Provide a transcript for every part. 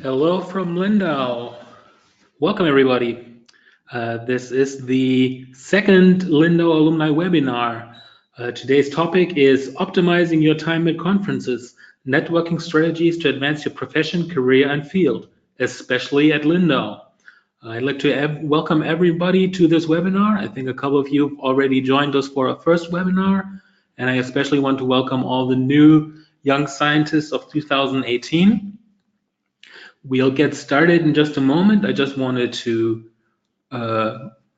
Hello from Lindau. Welcome, everybody. This is the second Lindau Alumni webinar. Today's topic is Optimizing Your Time at Conferences, Networking Strategies to Advance Your Profession, Career, and Field, especially at Lindau. I'd like to welcome everybody to this webinar. I think a couple of you have already joined us for our first webinar, and I especially want to welcome all the new young scientists of 2018. We'll get started in just a moment. I just wanted to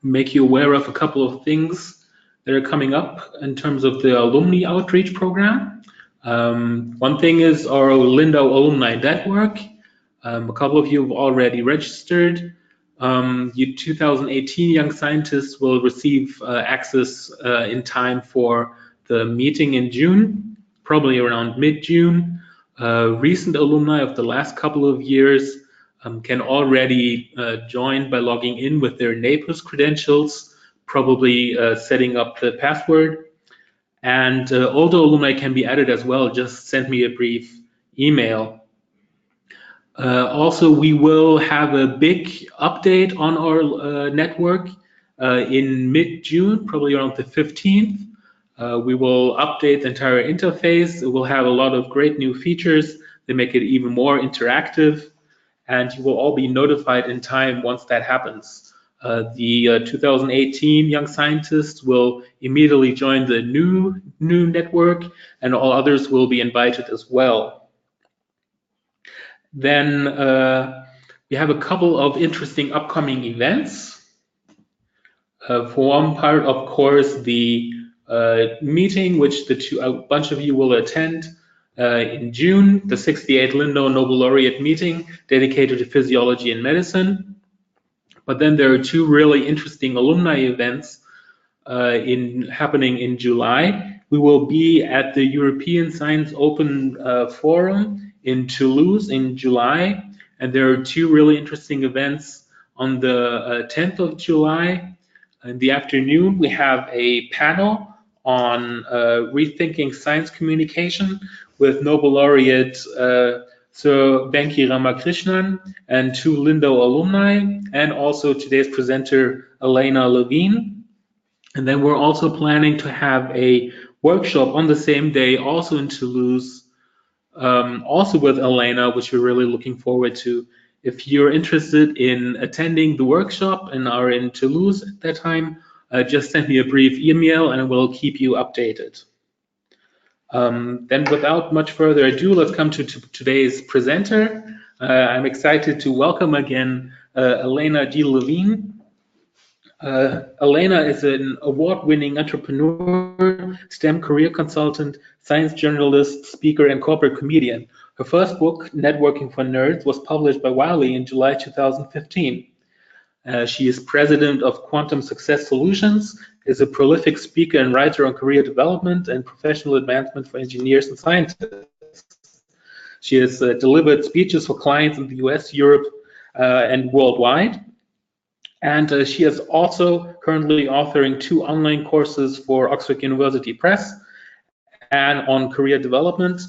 make you aware of a couple of things that are coming up in terms of the alumni outreach program. One thing is our Lindau Alumni Network. A couple of you have already registered. You 2018 young scientists will receive access in time for the meeting in June, probably around mid-June. Recent alumni of the last couple of years can already join by logging in with their NAPERS credentials, probably setting up the password. And older alumni can be added as well. Just send me a brief email. Also, we will have a big update on our network in mid-June, probably around the 15th. We will update the entire interface. It will have a lot of great new features that make it even more interactive, and you will all be notified in time once that happens. The 2018 young scientists will immediately join the new network, and all others will be invited as well. Then we have a couple of interesting upcoming events. For one part, of course, the meeting, which a bunch of you will attend in June, the 68th Lindau Nobel Laureate Meeting dedicated to physiology and medicine. But then there are two really interesting alumni events happening in July. We will be at the European Science Open Forum in Toulouse in July, and there are two really interesting events on the 10th of July. In the afternoon, we have a panel on rethinking science communication with Nobel laureate Sir Venki Ramakrishnan and two Lindau alumni, and also today's presenter Alaina Levine. And then we're also planning to have a workshop on the same day, also in Toulouse, also with Alaina, which we're really looking forward to. If you're interested in attending the workshop and are in Toulouse at that time, just send me a brief email and we'll keep you updated. Then without much further ado, let's come to today's presenter. I'm excited to welcome again Alaina G. Levine. Alaina is an award-winning entrepreneur, STEM career consultant, science journalist, speaker, and corporate comedian. Her first book, Networking for Nerds, was published by Wiley in July 2015. She is president of Quantum Success Solutions, is a prolific speaker and writer on career development and professional advancement for engineers and scientists. She has delivered speeches for clients in the US, Europe, and worldwide. And she is also currently authoring 2 online courses for Oxford University Press and on career development.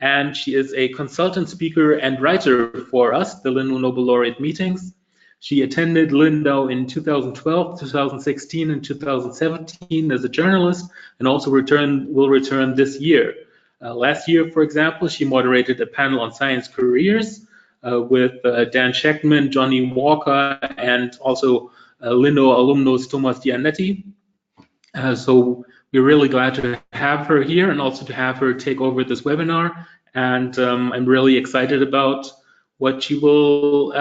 And she is a consultant speaker and writer for us, the Lindau Nobel Laureate Meetings. She attended Lindau in 2012, 2016, and 2017 as a journalist, and also will return this year. Last year, for example, she moderated a panel on science careers with Dan Scheckman, Johnny Walker, and also Lindau alumnus Thomas Dianetti. So we're really glad to have her here and also to have her take over this webinar. And I'm really excited about what she will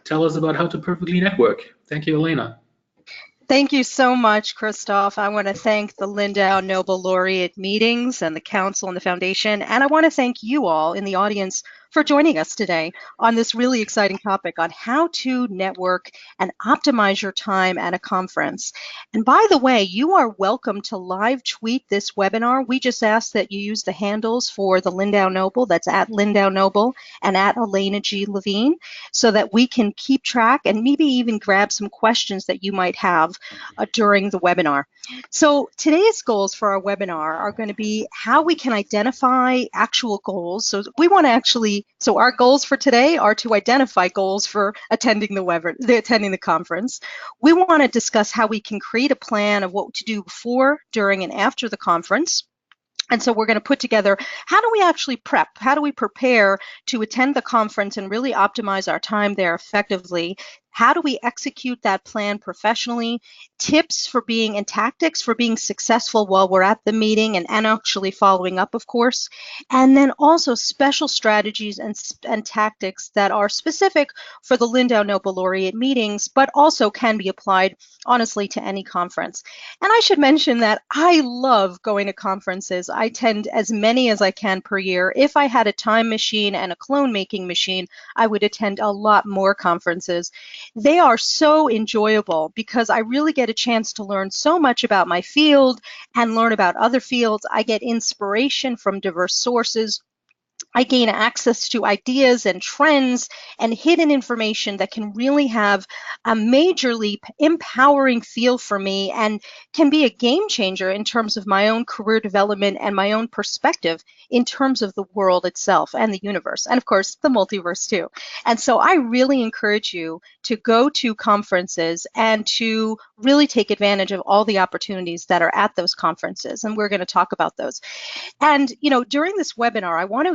tell us about how to perfectly network. Thank you, Alaina. Thank you so much, Christoph. I want to thank the Lindau Nobel Laureate Meetings and the Council and the Foundation, and I want to thank you all in the audience for joining us today on this really exciting topic on how to network and optimize your time at a conference. And by the way, you are welcome to live tweet this webinar. We just ask that you use the handles for the Lindau Nobel, that's at Lindau Nobel and at Alaina G. Levine, so that we can keep track and maybe even grab some questions that you might have during the webinar. So today's goals for our webinar are going to be how we can identify actual goals. So we want to actually So our goals for today are to identify goals for attending the conference. We want to discuss how we can create a plan of what to do before, during, and after the conference. And so we're going to put together, how do we actually prep? How do we prepare to attend the conference and really optimize our time there effectively? How do we execute that plan professionally? Tips for being and tactics for being successful while we're at the meeting and actually following up, of course. And then also special strategies and tactics that are specific for the Lindau Nobel Laureate meetings, but also can be applied, honestly, to any conference. And I should mention that I love going to conferences. I attend as many as I can per year. If I had a time machine and a clone making machine, I would attend a lot more conferences. They are so enjoyable because I really get a chance to learn so much about my field and learn about other fields. I get inspiration from diverse sources. I gain access to ideas and trends and hidden information that can really have a majorly empowering feel for me and can be a game changer in terms of my own career development and my own perspective in terms of the world itself and the universe, and of course the multiverse too. And so I really encourage you to go to conferences and to really take advantage of all the opportunities that are at those conferences, and we're going to talk about those. And during this webinar, I want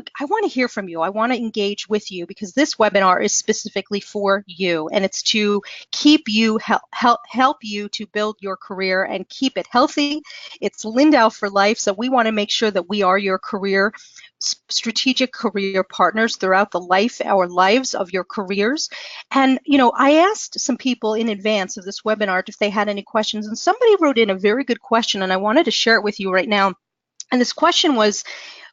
to hear from you. I want to engage with you because this webinar is specifically for you, and it's to keep you help you to build your career and keep it healthy. It's Lindau for life, so we want to make sure that we are your strategic career partners throughout our lives of your careers. And I asked some people in advance of this webinar if they had any questions, and somebody wrote in a very good question, and I wanted to share it with you right now. And this question was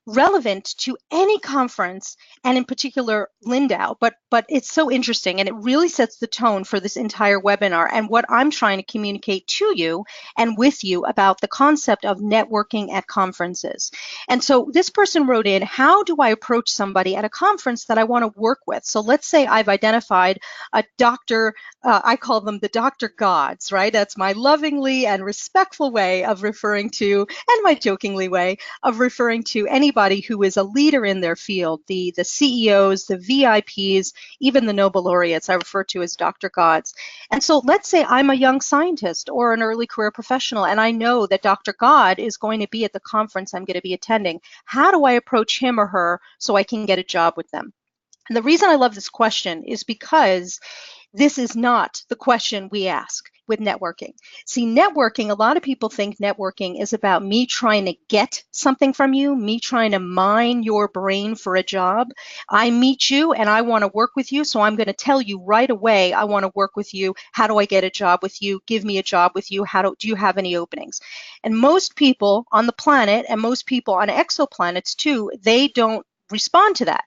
relevant to any conference, and in particular Lindau, but it's so interesting, and it really sets the tone for this entire webinar and what I'm trying to communicate to you and with you about the concept of networking at conferences. And so this person wrote in, how do I approach somebody at a conference that I want to work with? So let's say I've identified a doctor, I call them the Dr. Gods, right? That's my lovingly and respectful way of referring to, and my jokingly way of referring to anybody who is a leader in their field, the CEOs, the VIPs, even the Nobel laureates I refer to as Dr. Gods. And so let's say I'm a young scientist or an early career professional, and I know that Dr. God is going to be at the conference I'm going to be attending. How do I approach him or her so I can get a job with them? And the reason I love this question is because this is not the question we ask with networking. See, networking, a lot of people think networking is about me trying to get something from you, me trying to mine your brain for a job. I meet you and I want to work with you, so I'm going to tell you right away, I want to work with you. How do I get a job with you? Give me a job with you. Do you have any openings? And most people on the planet, and most people on exoplanets too, they don't respond to that.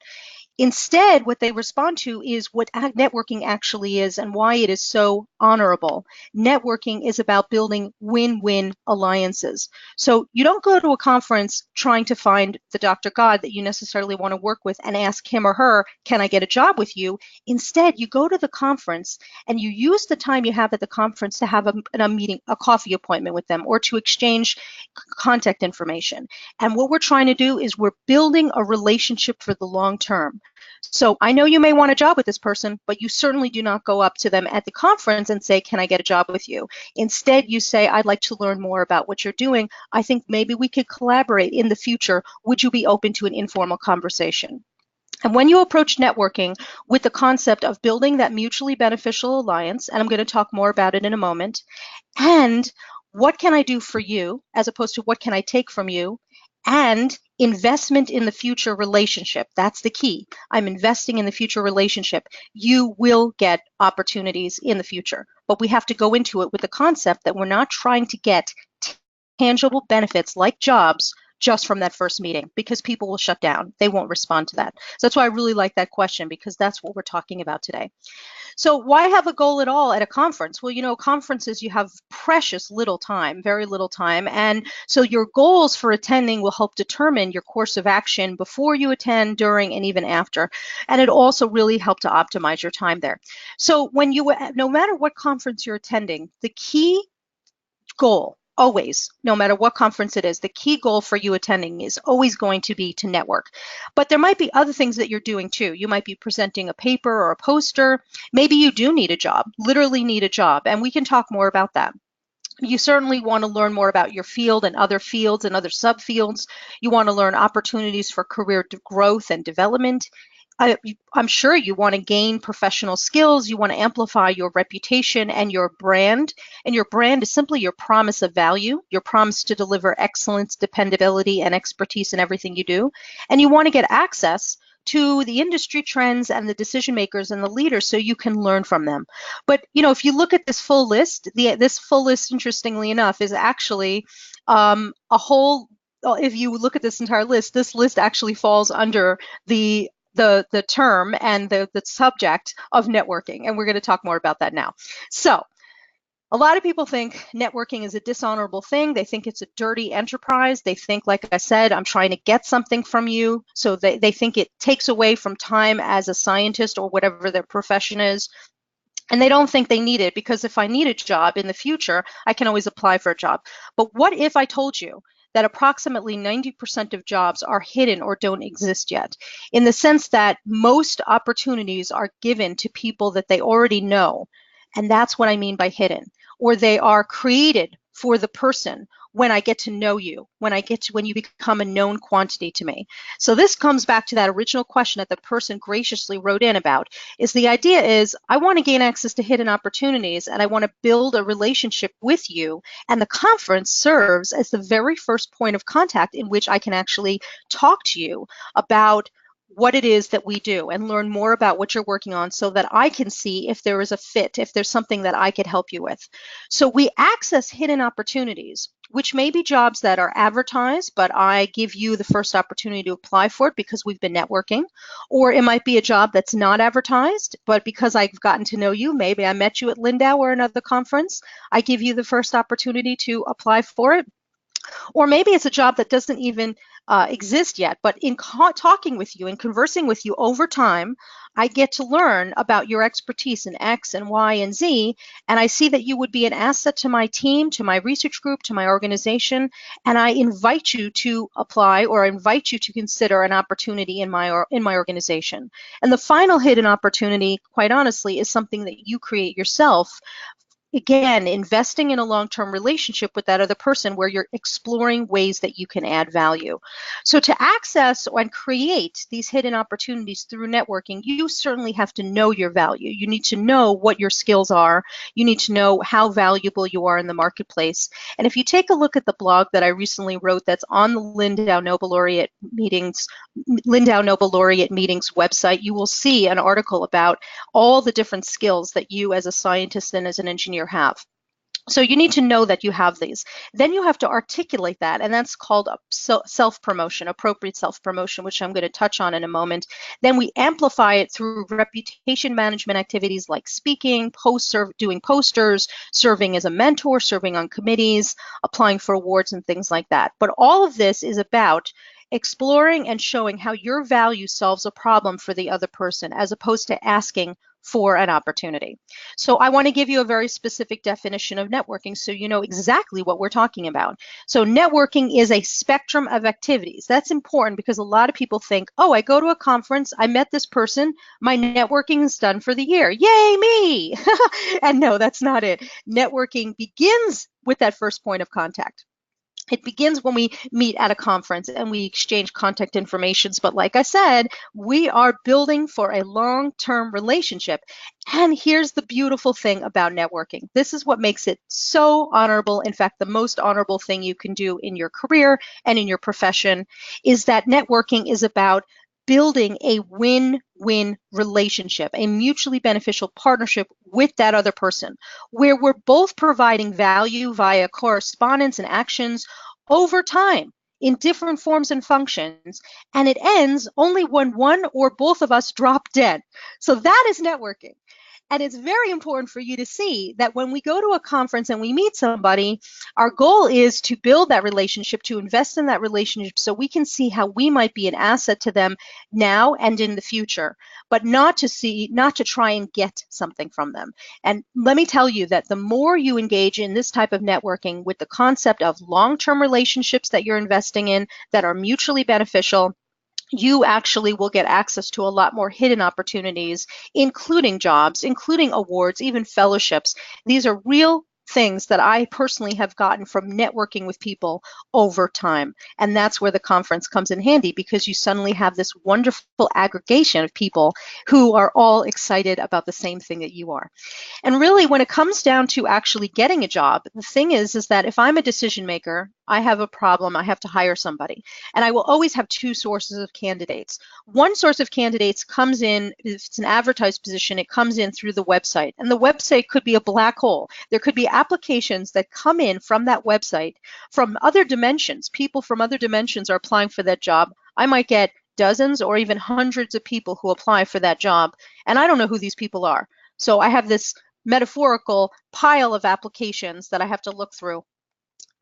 Instead, what they respond to is what networking actually is and why it is so honorable. Networking is about building win-win alliances. So you don't go to a conference trying to find the Dr. God that you necessarily want to work with and ask him or her, can I get a job with you? Instead, you go to the conference and you use the time you have at the conference to have a meeting, a coffee appointment with them, or to exchange contact information. And what we're trying to do is we're building a relationship for the long term. So I know you may want a job with this person, but you certainly do not go up to them at the conference and say, can I get a job with you? Instead, you say, I'd like to learn more about what you're doing. I think maybe we could collaborate in the future. Would you be open to an informal conversation? And when you approach networking with the concept of building that mutually beneficial alliance, and I'm going to talk more about it in a moment, and what can I do for you as opposed to what can I take from you, and investment in the future relationship. That's the key. I'm investing in the future relationship. You will get opportunities in the future, but we have to go into it with the concept that we're not trying to get tangible benefits like jobs just from that first meeting, because people will shut down. They won't respond to that. So that's why I really like that question, because that's what we're talking about today. So why have a goal at all at a conference? Well, conferences, you have precious little time, very little time. And so your goals for attending will help determine your course of action before you attend, during, and even after. And it also really helps to optimize your time there. So no matter what conference you're attending, the key goal always, no matter what conference it is, the key goal for you attending is always going to be to network. But there might be other things that you're doing too. You might be presenting a paper or a poster. Maybe you do need a job, literally need a job, and we can talk more about that. You certainly want to learn more about your field and other subfields. You want to learn opportunities for career growth and development. I'm sure you want to gain professional skills. You want to amplify your reputation and your brand. And your brand is simply your promise of value, your promise to deliver excellence, dependability, and expertise in everything you do. And you want to get access to the industry trends and the decision makers and the leaders so you can learn from them. But if you look at this full list, this full list, interestingly enough, is actually a whole. If you look at this entire list, this list actually falls under the term and the subject of networking, and we're going to talk more about that now. So a lot of people think networking is a dishonorable thing. They think it's a dirty enterprise. They think, like I said, I'm trying to get something from you. So they think it takes away from time as a scientist or whatever their profession is. And they don't think they need it, because if I need a job in the future, I can always apply for a job. But what if I told you that approximately 90% of jobs are hidden or don't exist yet, in the sense that most opportunities are given to people that they already know, and that's what I mean by hidden, or they are created for the person when I get to know you, when you become a known quantity to me. So this comes back to that original question that the person graciously wrote in about, is the idea is I want to gain access to hidden opportunities, and I want to build a relationship with you, and the conference serves as the very first point of contact in which I can actually talk to you about what it is that we do and learn more about what you're working on, so that I can see if there is a fit, if there's something that I could help you with. So we access hidden opportunities, which may be jobs that are advertised, but I give you the first opportunity to apply for it because we've been networking. Or it might be a job that's not advertised, but because I've gotten to know you, maybe I met you at Lindau or another conference, I give you the first opportunity to apply for it. Or maybe it's a job that doesn't even exist yet, but in talking with you and conversing with you over time, I get to learn about your expertise in X and Y and Z, and I see that you would be an asset to my team, to my research group, to my organization, and I invite you to apply, or I invite you to consider an opportunity in my organization. And the final hidden opportunity, quite honestly, is something that you create yourself. Again, investing in a long-term relationship with that other person where you're exploring ways that you can add value. So to access and create these hidden opportunities through networking, you certainly have to know your value. You need to know what your skills are. You need to know how valuable you are in the marketplace. And if you take a look at the blog that I recently wrote that's on the Lindau Nobel Laureate Meetings website, you will see an article about all the different skills that you as a scientist and as an engineer have. So you need to know that you have these. Then you have to articulate that, and that's called self-promotion, appropriate self-promotion, which I'm going to touch on in a moment. Then we amplify it through reputation management activities like speaking, doing posters, serving as a mentor, serving on committees, applying for awards and things like that. But all of this is about exploring and showing how your value solves a problem for the other person, as opposed to asking for an opportunity. So I want to give you a very specific definition of networking so you know exactly what we're talking about. So networking is a spectrum of activities. That's important because a lot of people think, oh, I go to a conference, I met this person, my networking is done for the year. Yay, me! And no, that's not it. Networking begins with that first point of contact. It begins when we meet at a conference and we exchange contact information. But like I said, we are building for a long-term relationship. And here's the beautiful thing about networking. This is what makes it so honorable. In fact, the most honorable thing you can do in your career and in your profession is that networking is about building a win-win relationship, a mutually beneficial partnership with that other person, where we're both providing value via correspondence and actions over time in different forms and functions, and it ends only when one or both of us drop dead. So that is networking. And it's very important for you to see that when we go to a conference and we meet somebody, our goal is to build that relationship, to invest in that relationship so we can see how we might be an asset to them now and in the future, but not to try and get something from them. And let me tell you that the more you engage in this type of networking with the concept of long-term relationships that you're investing in that are mutually beneficial, you actually will get access to a lot more hidden opportunities, including jobs, including awards, even fellowships. These are real things that I personally have gotten from networking with people over time. And that's where the conference comes in handy, because you suddenly have this wonderful aggregation of people who are all excited about the same thing that you are. And really, when it comes down to actually getting a job, the thing is that if I'm a decision maker, I have a problem, I have to hire somebody. And I will always have two sources of candidates. One source of candidates comes in, if it's an advertised position, it comes in through the website. And the website could be a black hole. There could be applications that come in from that website from other dimensions. People from other dimensions are applying for that job. I might get dozens or even hundreds of people who apply for that job, and I don't know who these people are. So I have this metaphorical pile of applications that I have to look through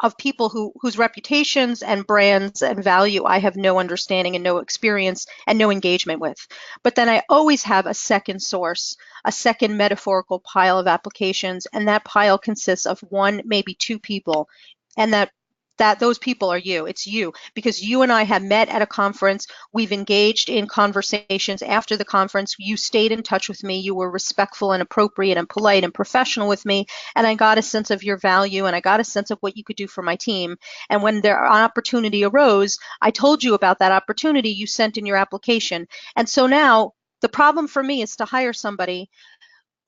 of people whose reputations and brands and value I have no understanding and no experience and no engagement with. But then I always have a second source, a second metaphorical pile of applications, and that pile consists of one, maybe two people, and that those people are you. It's you, because you and I have met at a conference. We've engaged in conversations after the conference. You stayed in touch with me. You were respectful and appropriate and polite and professional with me. And I got a sense of your value, and I got a sense of what you could do for my team. And when an opportunity arose, I told you about that opportunity. You sent in your application. And so now the problem for me is to hire somebody.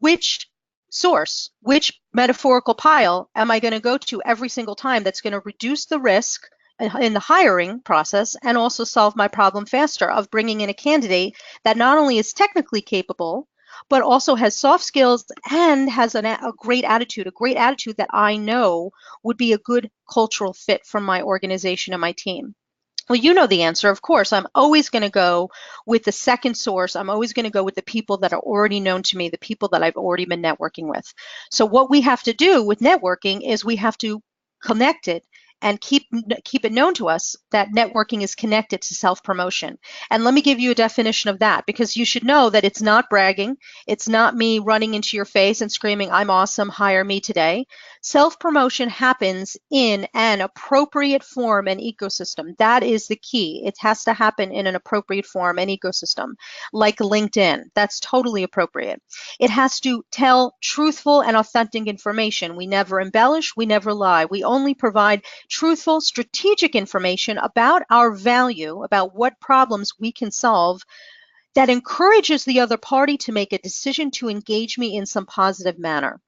Which source, which metaphorical pile am I going to go to every single time that's going to reduce the risk in the hiring process and also solve my problem faster of bringing in a candidate that not only is technically capable, but also has soft skills and has a great attitude that I know would be a good cultural fit for my organization and my team? Well, you know the answer, of course. I'm always going to go with the second source. I'm always going to go with the people that are already known to me, the people that I've already been networking with. So what we have to do with networking is we have to connect it and keep it known to us that networking is connected to self-promotion. And let me give you a definition of that, because you should know that it's not bragging. It's not me running into your face and screaming, "I'm awesome, hire me today." Self-promotion happens in an appropriate form and ecosystem. That is the key. It has to happen in an appropriate form and ecosystem, like LinkedIn. That's totally appropriate. It has to tell truthful and authentic information. We never embellish, we never lie. We only provide truthful, strategic information about our value, about what problems we can solve, that encourages the other party to make a decision to engage me in some positive manner.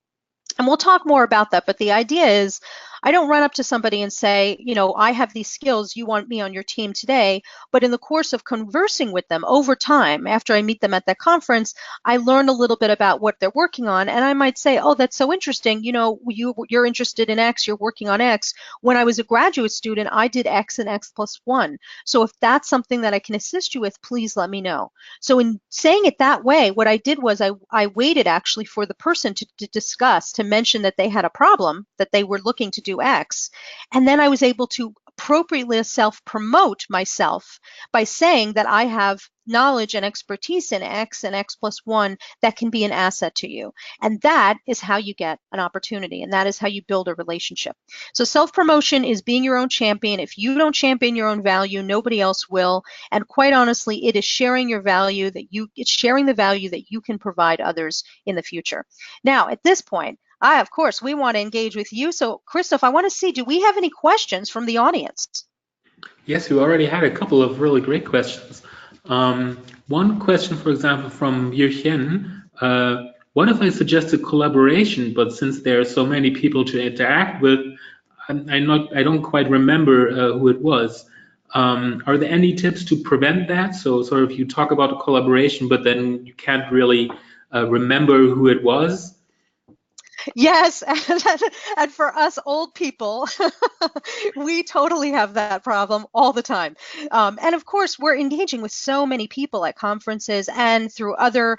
And we'll talk more about that, but the idea is I don't run up to somebody and say, you know, I have these skills, you want me on your team today. But in the course of conversing with them over time, after I meet them at that conference, I learn a little bit about what they're working on. And I might say, oh, that's so interesting. You know, you're interested in X, you're working on X. When I was a graduate student, I did X and X plus one. So if that's something that I can assist you with, please let me know. So in saying it that way, what I did was I waited actually for the person to discuss, to mention that they had a problem, that they were looking to do X. And then I was able to appropriately self-promote myself by saying that I have knowledge and expertise in X and X plus one that can be an asset to you. And that is how you get an opportunity, and that is how you build a relationship. So self-promotion is being your own champion. If you don't champion your own value, nobody else will. And quite honestly, it is sharing your value it's sharing the value that you can provide others in the future. Now, at this point, of course, we want to engage with you. So, Christoph, I want to see, do we have any questions from the audience? Yes, we already had a couple of really great questions. One question, for example, from Yurchen, what if I suggest a collaboration, but since there are so many people to interact with, I don't quite remember who it was. Are there any tips to prevent that? So sort of you talk about a collaboration, but then you can't really remember who it was? Yes, and for us old people, we totally have that problem all the time. And of course, we're engaging with so many people at conferences and through other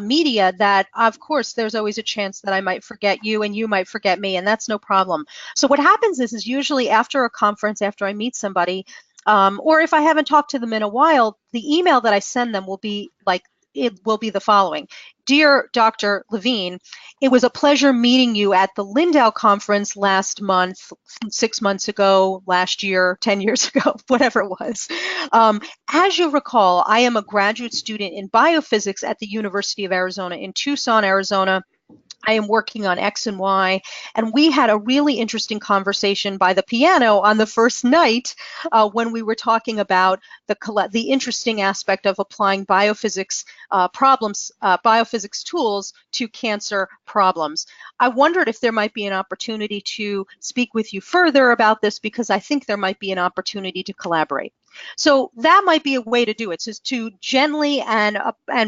media that, of course, there's always a chance that I might forget you and you might forget me, and that's no problem. So what happens is usually after a conference, after I meet somebody, or if I haven't talked to them in a while, the email that I send them will be like, it will be the following. Dear Dr. Levine, it was a pleasure meeting you at the Lindau conference last month, 6 months ago, last year, 10 years ago, whatever it was. As you recall, I am a graduate student in biophysics at the University of Arizona in Tucson, Arizona. I am working on X and Y. And we had a really interesting conversation by the piano on the first night when we were talking about the interesting aspect of applying biophysics biophysics tools to cancer problems. I wondered if there might be an opportunity to speak with you further about this because I think there might be an opportunity to collaborate. So that might be a way to do it, is to gently and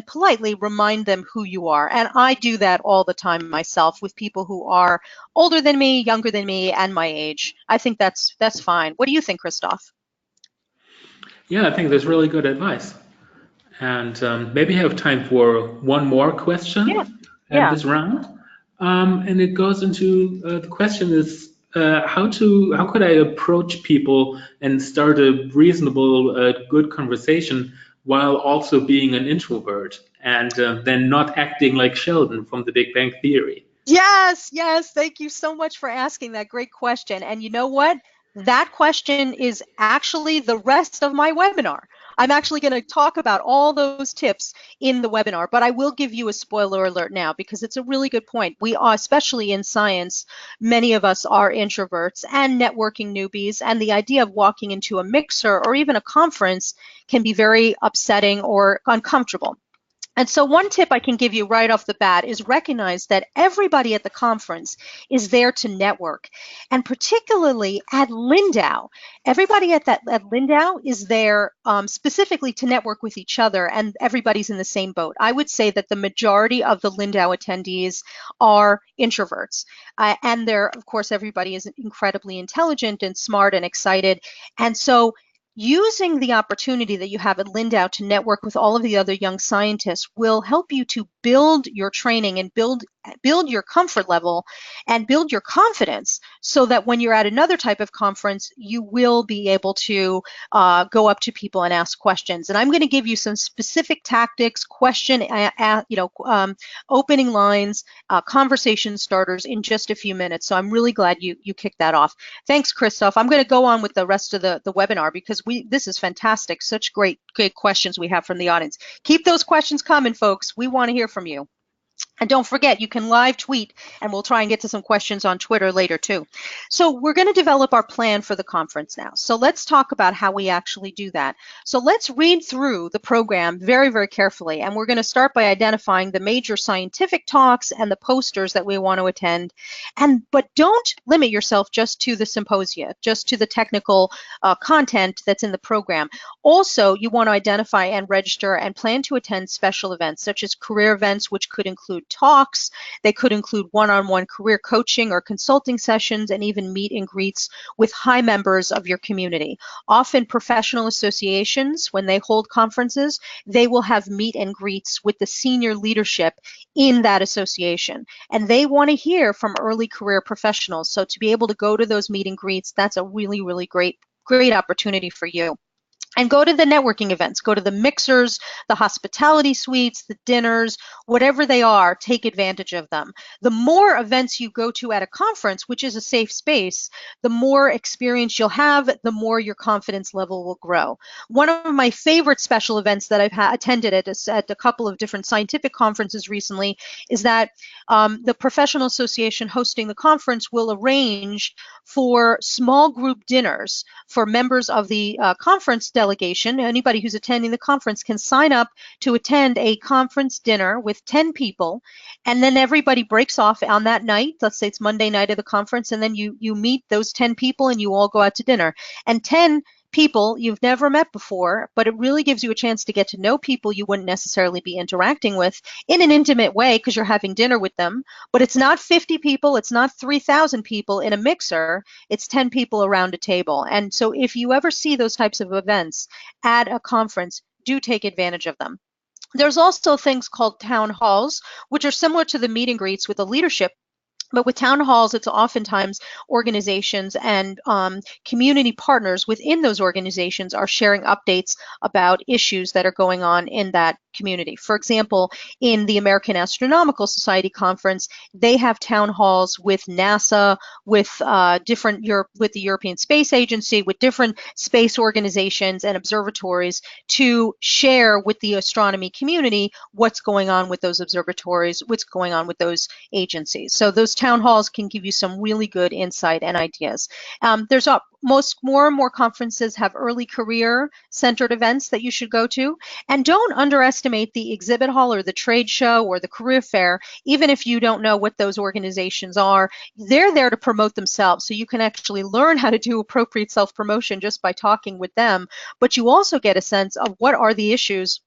politely remind them who you are. And I do that all the time myself with people who are older than me, younger than me, and my age. I think that's fine. What do you think, Christoph? Yeah, I think that's really good advice. And maybe I have time for one more Yeah, question at yeah. this round. And it goes into the question is how could I approach people and start a reasonable, good conversation while also being an introvert and then not acting like Sheldon from The Big Bang Theory? Yes, yes. Thank you so much for asking that great question. And you know what? That question is actually the rest of my webinar. I'm actually going to talk about all those tips in the webinar, but I will give you a spoiler alert now because it's a really good point. We are, especially in science, many of us are introverts and networking newbies, and the idea of walking into a mixer or even a conference can be very upsetting or uncomfortable. And so one tip I can give you right off the bat is recognize that everybody at the conference is there to network. And particularly at Lindau, everybody at Lindau is there specifically to network with each other, and everybody's in the same boat. I would say that the majority of the Lindau attendees are introverts. And they're, of course, everybody is incredibly intelligent and smart and excited. And so using the opportunity that you have at Lindau to network with all of the other young scientists will help you to build your training and build your comfort level and build your confidence so that when you're at another type of conference, you will be able to go up to people and ask questions. And I'm going to give you some specific tactics, opening lines, conversation starters in just a few minutes. So I'm really glad you kicked that off. Thanks, Christoph. I'm going to go on with the rest of the webinar because this is fantastic. Such great questions we have from the audience. Keep those questions coming, folks. We want to hear from you. And don't forget, you can live tweet, and we'll try and get to some questions on Twitter later too. So we're going to develop our plan for the conference now. So let's talk about how we actually do that. So let's read through the program very, very carefully. And we're going to start by identifying the major scientific talks and the posters that we want to attend. But don't limit yourself just to the symposia, just to the technical content that's in the program. Also, you want to identify and register and plan to attend special events, such as career events, which could include talks. They could include one-on-one career coaching or consulting sessions, and even meet and greets with high members of your community. Often professional associations, when they hold conferences, they will have meet and greets with the senior leadership in that association. And they want to hear from early career professionals. So to be able to go to those meet and greets, that's a really, really great opportunity for you. And go to the networking events, go to the mixers, the hospitality suites, the dinners, whatever they are, take advantage of them. The more events you go to at a conference, which is a safe space, the more experience you'll have, the more your confidence level will grow. One of my favorite special events that I've attended at a couple of different scientific conferences recently is that the professional association hosting the conference will arrange for small group dinners for members of the conference delegation. Anybody who's attending the conference can sign up to attend a conference dinner with 10 people, and then everybody breaks off on that night. Let's say it's Monday night of the conference, and then you meet those 10 people and you all go out to dinner. And 10 people you've never met before, but it really gives you a chance to get to know people you wouldn't necessarily be interacting with in an intimate way because you're having dinner with them. But it's not 50 people, it's not 3,000 people in a mixer, it's 10 people around a table. And so if you ever see those types of events at a conference, do take advantage of them. There's also things called town halls, which are similar to the meet and greets with the leadership. But with town halls, it's oftentimes organizations and community partners within those organizations are sharing updates about issues that are going on in that community. For example, in the American Astronomical Society conference, they have town halls with NASA, with with the European Space Agency, with different space organizations and observatories to share with the astronomy community what's going on with those observatories, what's going on with those agencies. So those town halls can give you some really good insight and ideas. There's more and more conferences have early career centered events that you should go to. And don't underestimate the exhibit hall or the trade show or the career fair. Even if you don't know what those organizations are, they're there to promote themselves. So you can actually learn how to do appropriate self-promotion just by talking with them. But you also get a sense of what are the issues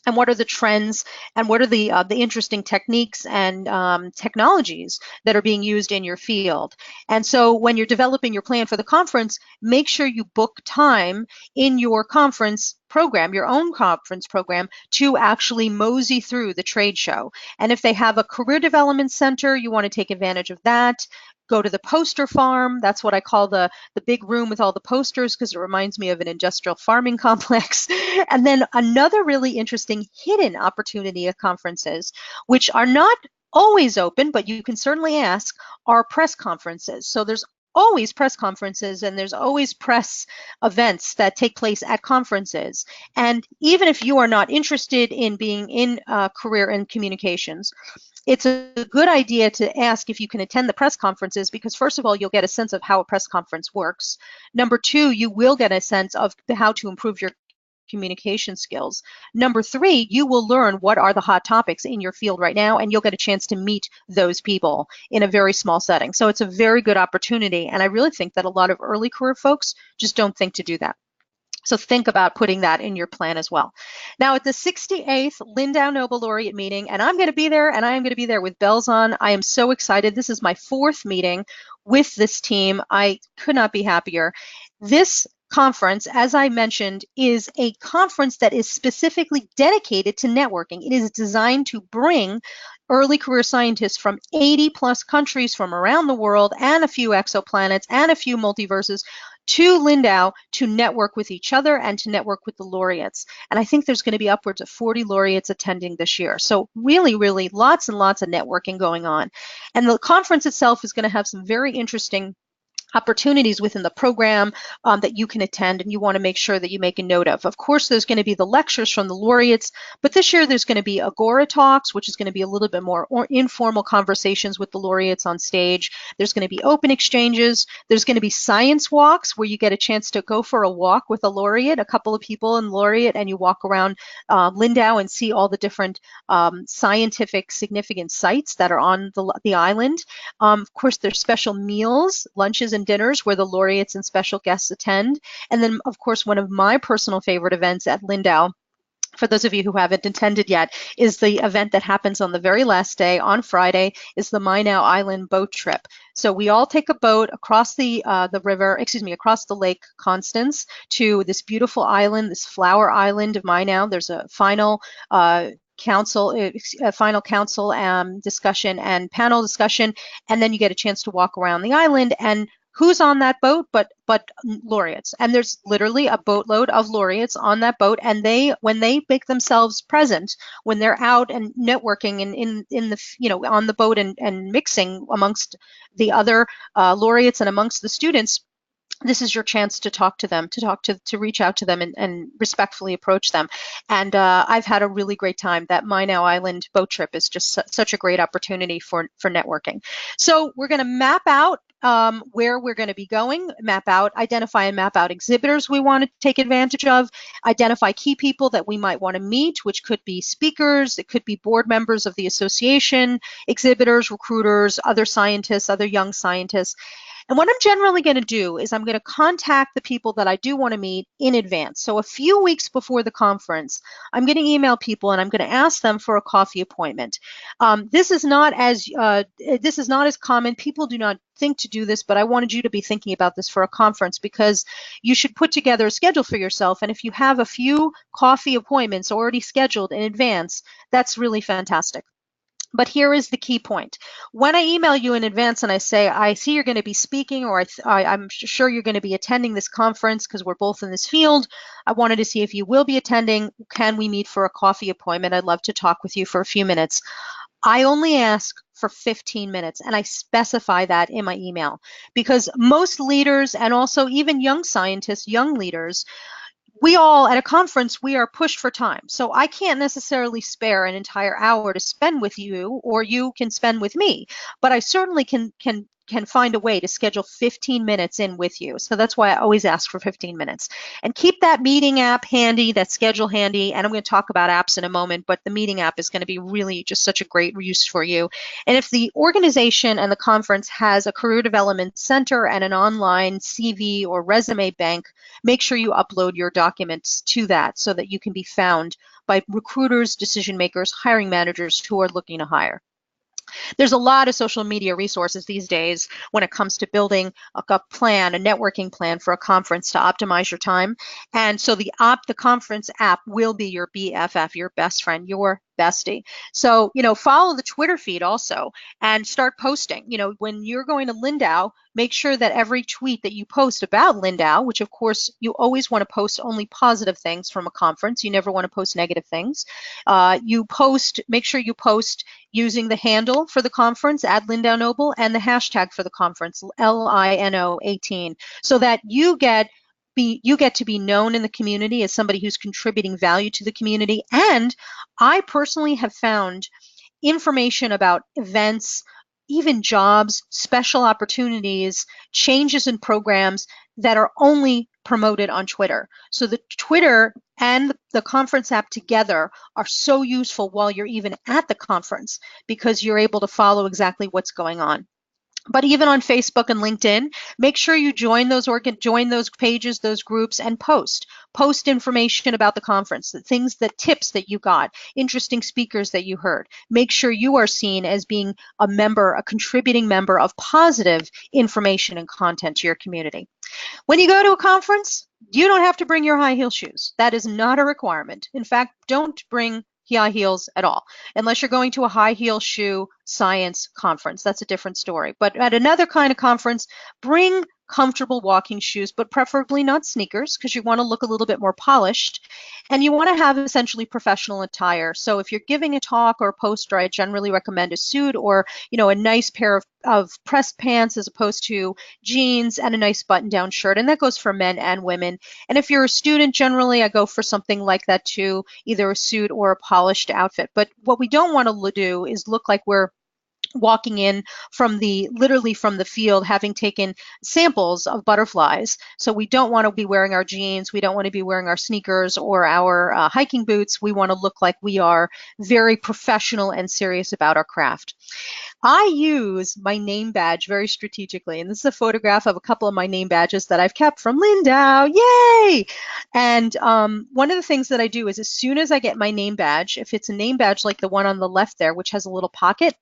and what are the trends and what are the interesting techniques and technologies that are being used in your field. And so when you're developing your plan for the conference, make sure you book time in your conference program, your own conference program, to actually mosey through the trade show. And if they have a career development center, you want to take advantage of that. Go to the poster farm. That's what I call the big room with all the posters because it reminds me of an industrial farming complex. And then another really interesting hidden opportunity at conferences, which are not always open, but you can certainly ask, are press conferences. So there's always press conferences and there's always press events that take place at conferences. And even if you are not interested in being in a career in communications, it's a good idea to ask if you can attend the press conferences because, first of all, you'll get a sense of how a press conference works. Number two, you will get a sense of how to improve your communication skills. Number three, you will learn what are the hot topics in your field right now, and you'll get a chance to meet those people in a very small setting. So it's a very good opportunity, and I really think that a lot of early career folks just don't think to do that. So think about putting that in your plan as well. Now at the 68th Lindau Nobel Laureate Meeting, and I'm going to be there, and I am going to be there with bells on. I am so excited. This is my 4th meeting with this team. I could not be happier. This conference, as I mentioned, is a conference that is specifically dedicated to networking. It is designed to bring early career scientists from 80 plus countries from around the world and a few exoplanets and a few multiverses to Lindau to network with each other and to network with the laureates. And I think there's going to be upwards of 40 laureates attending this year. So really, really lots and lots of networking going on. And the conference itself is going to have some very interesting opportunities within the program that you can attend and you want to make sure that you make a note of. Of course, there's going to be the lectures from the laureates, but this year there's going to be Agora Talks, which is going to be a little bit more informal conversations with the laureates on stage. There's going to be open exchanges. There's going to be science walks where you get a chance to go for a walk with a laureate, a couple of people in laureate, and you walk around Lindau and see all the different scientific significant sites that are on the island. Of course, there's special meals, lunches, and dinners where the laureates and special guests attend. And then, of course, one of my personal favorite events at Lindau, for those of you who haven't attended yet, is the event that happens on the very last day, on Friday, is the Mainau Island boat trip. So we all take a boat across the across the Lake Constance to this beautiful island, this flower island of Mainau. There's a final council discussion and panel discussion, and then you get a chance to walk around the island. And who's on that boat but laureates? And there's literally a boatload of laureates on that boat, and when they make themselves present, when they're out and networking and in the on the boat and mixing amongst the other laureates and amongst the students, this is your chance to talk to them, to reach out to them and respectfully approach them. And I've had a really great time. That Mainau Island boat trip is just such a great opportunity for networking. So we're going to map out where we're going to be going, identify and map out exhibitors we want to take advantage of, identify key people that we might want to meet, which could be speakers, it could be board members of the association, exhibitors, recruiters, other scientists, other young scientists. And what I'm generally going to do is I'm going to contact the people that I do want to meet in advance. So a few weeks before the conference, I'm going to email people and I'm going to ask them for a coffee appointment. This is not as common. People do not think to do this, but I wanted you to be thinking about this for a conference, because you should put together a schedule for yourself. And if you have a few coffee appointments already scheduled in advance, that's really fantastic. But here is the key point. When I email you in advance and I say, I see you're going to be speaking, or I'm sure you're going to be attending this conference because we're both in this field, I wanted to see if you will be attending. Can we meet for a coffee appointment? I'd love to talk with you for a few minutes. I only ask for 15 minutes, and I specify that in my email, because most leaders, and also even young scientists, young leaders, we all at a conference, we are pushed for time. So I can't necessarily spare an entire hour to spend with you, or you can spend with me, but I certainly can find a way to schedule 15 minutes in with you. So that's why I always ask for 15 minutes. And keep that meeting app handy, that schedule handy. And I'm going to talk about apps in a moment, but the meeting app is going to be really just such a great use for you. And if the organization and the conference has a career development center and an online CV or resume bank, make sure you upload your documents to that so that you can be found by recruiters, decision makers, hiring managers who are looking to hire. There's a lot of social media resources these days when it comes to building a plan, a networking plan for a conference to optimize your time. And so the conference app will be your BFF, your best friend, your bestie. So, follow the Twitter feed also and start posting. When you're going to Lindau, make sure that every tweet that you post about Lindau, which of course you always want to post only positive things from a conference, you never want to post negative things. Make sure you post using the handle for the conference at Lindau Nobel and the hashtag for the conference, LINO18, so that you get to be known in the community as somebody who's contributing value to the community. And I personally have found information about events, even jobs, special opportunities, changes in programs that are only promoted on Twitter. So the Twitter and the conference app together are so useful while you're even at the conference, because you're able to follow exactly what's going on. But even on Facebook and LinkedIn, make sure you join those pages, those groups, and post information about the conference, tips that you got, interesting speakers that you heard. Make sure you are seen as being a contributing member of positive information and content to your community. When you go to a conference, you don't have to bring your high heel shoes. That is not a requirement. In fact, don't bring high heels at all, unless you're going to a high heel shoe science conference. That's a different story. But at another kind of conference, bring comfortable walking shoes, but preferably not sneakers, because you want to look a little bit more polished, and you want to have essentially professional attire. So if you're giving a talk or a poster, I generally recommend a suit, or a nice pair of pressed pants as opposed to jeans, and a nice button-down shirt. And that goes for men and women. And if you're a student, generally I go for something like that too, either a suit or a polished outfit. But what we don't want to do is look like we're walking in literally from the field, having taken samples of butterflies. So we don't want to be wearing our jeans. We don't want to be wearing our sneakers or our hiking boots. We want to look like we are very professional and serious about our craft. I use my name badge very strategically, and this is a photograph of a couple of my name badges that I've kept from Lindau. Yay! And one of the things that I do is, as soon as I get my name badge, if it's a name badge like the one on the left there, which has a little pocket,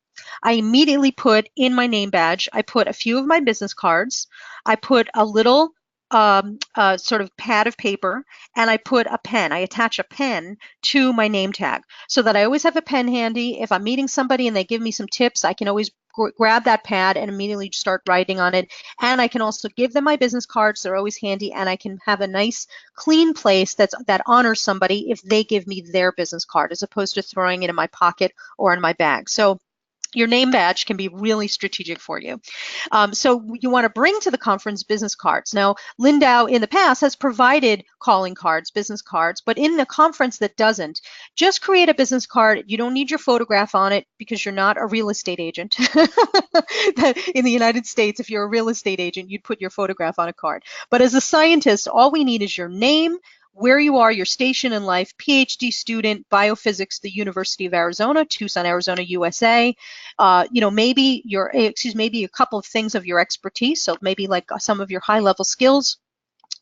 I immediately put in my name badge, I put a few of my business cards, I put a little sort of pad of paper, and I put a pen. I attach a pen to my name tag so that I always have a pen handy. If I'm meeting somebody and they give me some tips, I can always grab that pad and immediately start writing on it. And I can also give them my business cards. They're always handy, and I can have a nice clean place that honors somebody if they give me their business card, as opposed to throwing it in my pocket or in my bag. So your name badge can be really strategic for you. So you want to bring to the conference business cards. Now, Lindau in the past has provided calling cards, business cards, but in the conference that doesn't, just create a business card. You don't need your photograph on it because you're not a real estate agent. In the United States, if you're a real estate agent, you'd put your photograph on a card. But as a scientist, all we need is your name, where you are, your station in life, PhD student, biophysics, the University of Arizona, Tucson, Arizona, USA. Maybe maybe a couple of things of your expertise. So maybe like some of your high level skills,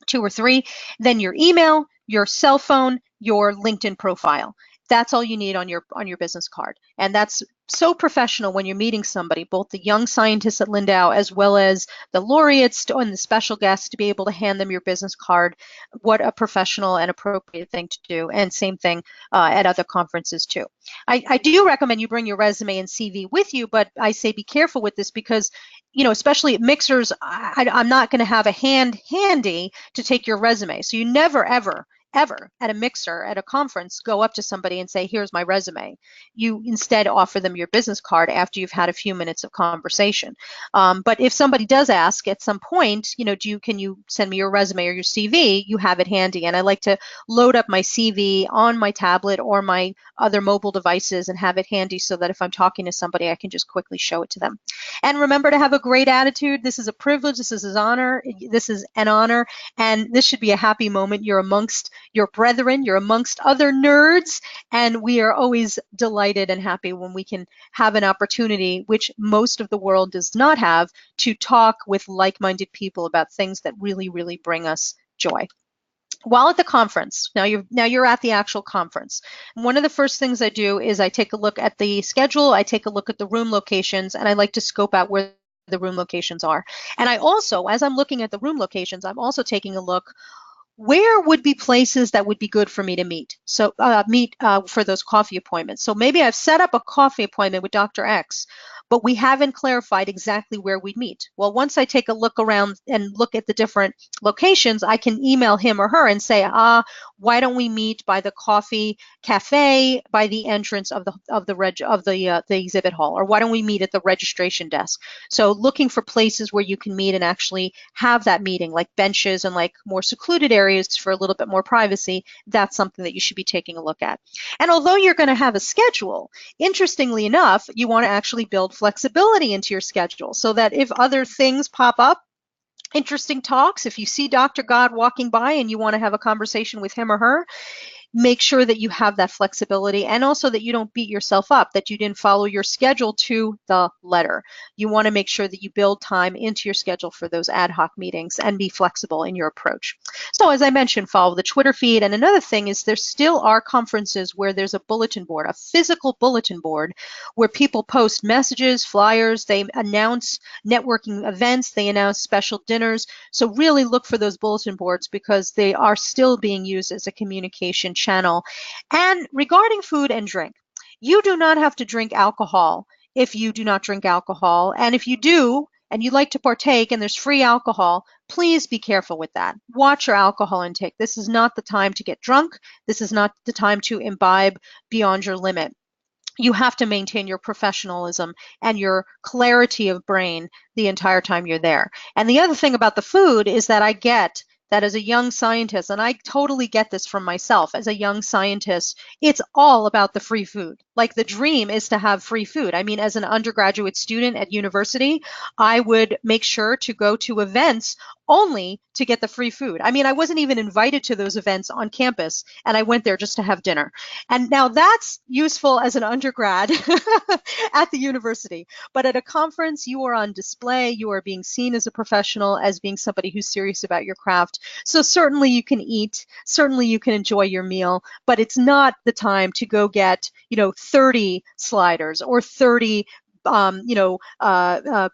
2 or 3, then your email, your cell phone, your LinkedIn profile. That's all you need on your business card. And that's so professional when you're meeting somebody, both the young scientists at Lindau as well as the laureates and the special guests, to be able to hand them your business card. What a professional and appropriate thing to do. And same thing at other conferences too. I do recommend you bring your resume and CV with you, but I say be careful with this because, especially at mixers, I'm not going to have a hand handy to take your resume. So you never, ever at a mixer, at a conference, go up to somebody and say, here's my resume. You instead offer them your business card after you've had a few minutes of conversation. But if somebody does ask at some point, can you send me your resume or your CV, you have it handy. And I like to load up my CV on my tablet or my other mobile devices and have it handy so that if I'm talking to somebody, I can just quickly show it to them. And remember to have a great attitude. This is a privilege. This is an honor. And this should be a happy moment. You're amongst your brethren, you're amongst other nerds, and we are always delighted and happy when we can have an opportunity, which most of the world does not have, to talk with like-minded people about things that really, really bring us joy. While at the conference, now you're at the actual conference. One of the first things I do is I take a look at the schedule, I take a look at the room locations, and I like to scope out where the room locations are. And I also, as I'm looking at the room locations, I'm also taking a look, where would be places that would be good for me to meet? So for those coffee appointments. So maybe I've set up a coffee appointment with Dr. X, but we haven't clarified exactly where we'd meet. Well, once I take a look around and look at the different locations, I can email him or her and say, why don't we meet by the coffee cafe by the entrance of the exhibit hall, or why don't we meet at the registration desk? So looking for places where you can meet and actually have that meeting, like benches and like more secluded areas for a little bit more privacy, that's something that you should be taking a look at. And although you're going to have a schedule, interestingly enough, you want to actually build flexibility into your schedule so that if other things pop up, interesting talks, if you see Dr. God walking by and you want to have a conversation with him or her, make sure that you have that flexibility, and also that you don't beat yourself up that you didn't follow your schedule to the letter. You want to make sure that you build time into your schedule for those ad hoc meetings and be flexible in your approach. So as I mentioned, follow the Twitter feed. And another thing is there still are conferences where there's a bulletin board, a physical bulletin board, where people post messages, flyers, they announce networking events, they announce special dinners. So really look for those bulletin boards because they are still being used as a communication channel. And regarding food and drink, you do not have to drink alcohol if you do not drink alcohol. And if you do, and you like to partake and there's free alcohol, please be careful with that. Watch your alcohol intake. This is not the time to get drunk. This is not the time to imbibe beyond your limit. You have to maintain your professionalism and your clarity of brain the entire time you're there. And the other thing about the food is that I get that as a young scientist, and I totally get this from myself, as a young scientist, it's all about the free food. Like the dream is to have free food. I mean, as an undergraduate student at university, I would make sure to go to events only to get the free food. I mean, I wasn't even invited to those events on campus, and I went there just to have dinner. And now that's useful as an undergrad at the university. But at a conference, you are on display, you are being seen as a professional, as being somebody who's serious about your craft. So certainly you can eat, certainly you can enjoy your meal, but it's not the time to go get, 30 sliders or 30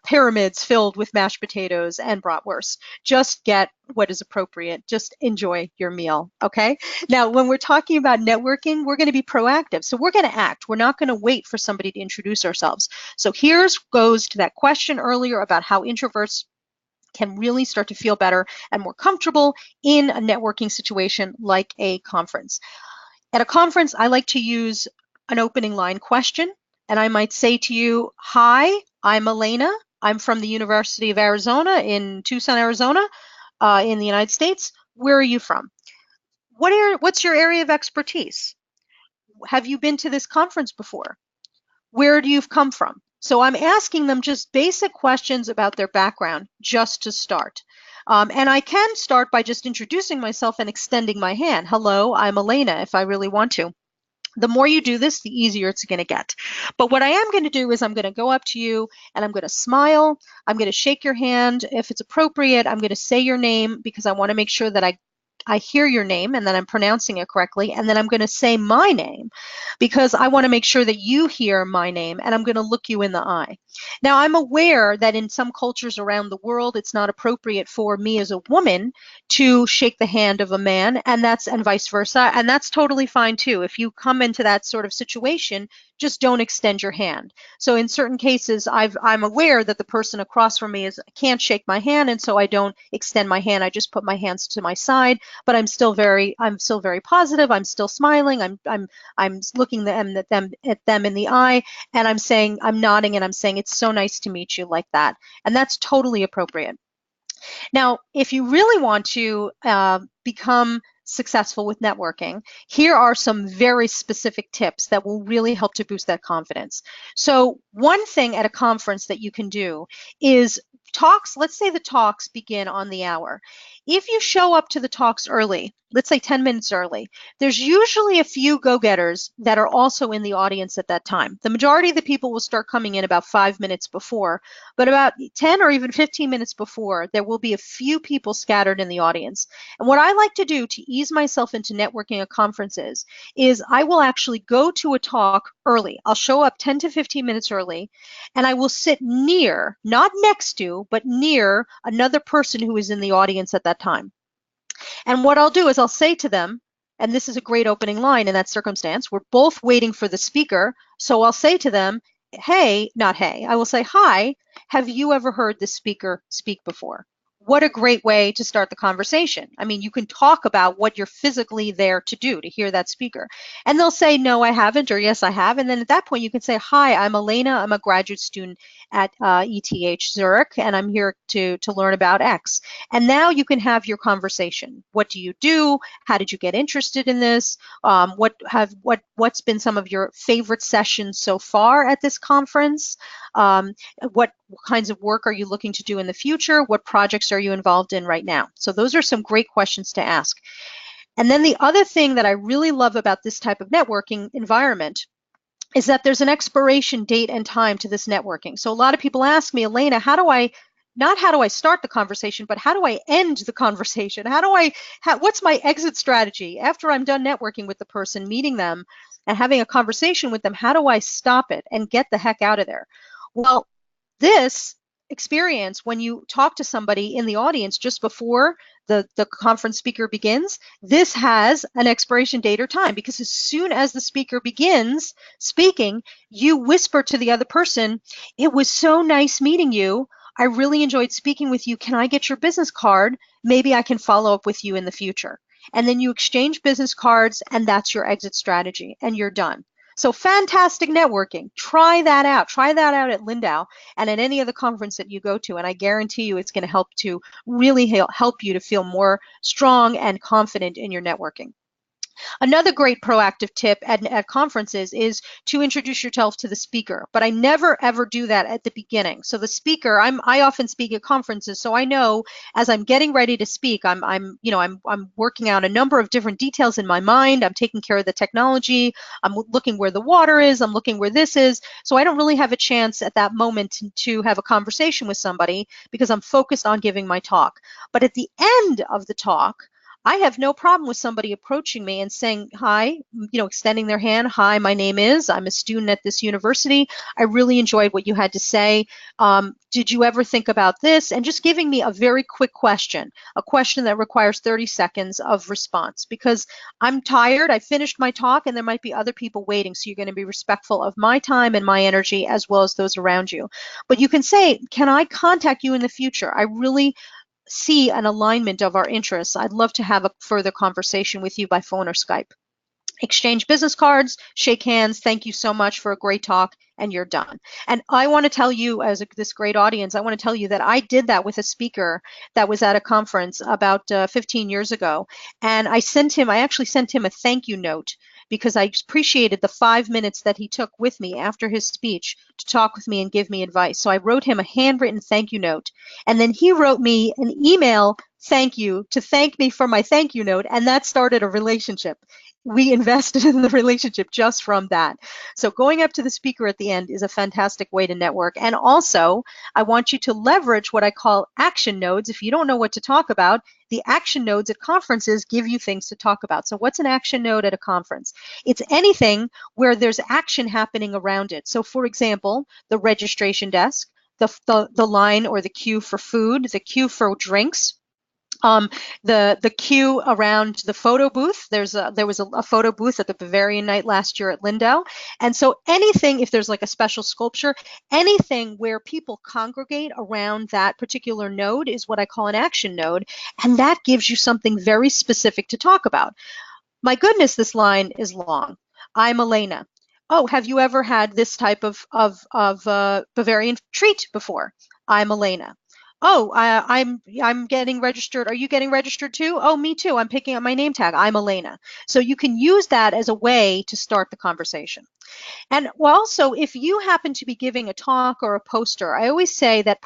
pyramids filled with mashed potatoes and bratwurst. Just get what is appropriate. Just enjoy your meal, okay? Now, when we're talking about networking, we're going to be proactive. So we're going to act. We're not going to wait for somebody to introduce ourselves. So here's goes to that question earlier about how introverts can really start to feel better and more comfortable in a networking situation like a conference. At a conference, I like to use an opening line question, and I might say to you, hi, I'm Alaina. I'm from the University of Arizona in Tucson, Arizona, in the United States. Where are you from? What's your area of expertise? Have you been to this conference before? Where do you come from? So I'm asking them just basic questions about their background just to start. And I can start by just introducing myself and extending my hand. Hello, I'm Alaina, if I really want to. The more you do this, the easier it's going to get. But what I am going to do is I'm going to go up to you and I'm going to smile. I'm going to shake your hand. If it's appropriate, I'm going to say your name because I want to make sure that I hear your name and that I'm pronouncing it correctly. And then I'm going to say my name because I want to make sure that you hear my name, and I'm going to look you in the eye. Now, I'm aware that in some cultures around the world, it's not appropriate for me as a woman to shake the hand of a man, and vice versa. And that's totally fine too. If you come into that sort of situation, just don't extend your hand. So in certain cases, I'm aware that the person across from me can't shake my hand, and so I don't extend my hand. I just put my hands to my side, but I'm still very positive. I'm still smiling. I'm looking at them in the eye, and I'm nodding, and I'm saying it's so nice to meet you, like that, and that's totally appropriate. Now, if you really want to become successful with networking, here are some very specific tips that will really help to boost that confidence. So one thing at a conference that you can do is talks. Let's say the talks begin on the hour. If you show up to the talks early, let's say 10 minutes early, there's usually a few go-getters that are also in the audience at that time. The majority of the people will start coming in about 5 minutes before, but about 10 or even 15 minutes before, there will be a few people scattered in the audience. And what I like to do to ease myself into networking at conferences is I will actually go to a talk early. I'll show up 10 to 15 minutes early, and I will sit near, not next to, but near another person who is in the audience at that time. And what I'll do is I'll say to them, and this is a great opening line in that circumstance, we're both waiting for the speaker, so I'll say to them, hey, not hey, I will say, hi, have you ever heard this speaker speak before? What a great way to start the conversation. I mean, you can talk about what you're physically there to do, to hear that speaker. And they'll say, no, I haven't, or yes, I have. And then at that point, you can say, hi, I'm Alaina. I'm a graduate student at ETH Zurich, and I'm here to learn about X. And now you can have your conversation. What do you do? How did you get interested in this? What's been some of your favorite sessions so far at this conference? What kinds of work are you looking to do in the future? What projects are you involved in right now? So those are some great questions to ask. And then the other thing that I really love about this type of networking environment is that there's an expiration date and time to this networking. So a lot of people ask me, Alaina, not how do I start the conversation, but how do I end the conversation? What's my exit strategy? After I'm done networking with the person, meeting them and having a conversation with them, how do I stop it and get the heck out of there? Well, this experience, when you talk to somebody in the audience just before the conference speaker begins, this has an expiration date or time, because as soon as the speaker begins speaking, you whisper to the other person, it was so nice meeting you. I really enjoyed speaking with you. Can I get your business card? Maybe I can follow up with you in the future. And then you exchange business cards, and that's your exit strategy, and you're done. So fantastic networking. Try that out. Try that out at Lindau and at any other conference that you go to, and I guarantee you it's going to help to really help you to feel more strong and confident in your networking. Another great proactive tip at conferences is to introduce yourself to the speaker, but I never ever do that at the beginning. So the speaker, I often speak at conferences, so I know as I'm getting ready to speak, I'm working out a number of different details in my mind. I'm taking care of the technology. I'm looking where the water is. I'm looking where this is. So I don't really have a chance at that moment to have a conversation with somebody because I'm focused on giving my talk. But at the end of the talk, I have no problem with somebody approaching me and saying, hi, extending their hand. Hi, my name is, I'm a student at this university. I really enjoyed what you had to say. Did you ever think about this? And just giving me a very quick question, a question that requires 30 seconds of response, because I'm tired. I finished my talk and there might be other people waiting. So you're going to be respectful of my time and my energy as well as those around you. But you can say, can I contact you in the future? I really see an alignment of our interests. I'd love to have a further conversation with you by phone or Skype. Exchange business cards, shake hands, thank you so much for a great talk, and you're done. And I want to tell you, as this great audience, I want to tell you that I did that with a speaker that was at a conference about 15 years ago. And I actually sent him a thank you note because I appreciated the 5 minutes that he took with me after his speech to talk with me and give me advice. So I wrote him a handwritten thank you note, and then he wrote me an email thank you to thank me for my thank you note, and that started a relationship. We invested in the relationship just from that. So going up to the speaker at the end is a fantastic way to network. And also, I want you to leverage what I call action nodes. If you don't know what to talk about, the action nodes at conferences give you things to talk about. So what's an action node at a conference? It's anything where there's action happening around it. So for example, the registration desk, the line or the queue for food, the queue for drinks, the queue around the photo booth. There was a photo booth at the Bavarian night last year at Lindau. And so anything, if there's like a special sculpture, anything where people congregate around that particular node is what I call an action node. And that gives you something very specific to talk about. My goodness, this line is long. I'm Alaina. Oh, have you ever had this type of Bavarian treat before? I'm Alaina. Oh, I'm getting registered. Are you getting registered too? Oh, me too. I'm picking up my name tag. I'm Alaina. So you can use that as a way to start the conversation. And also, if you happen to be giving a talk or a poster, I always say that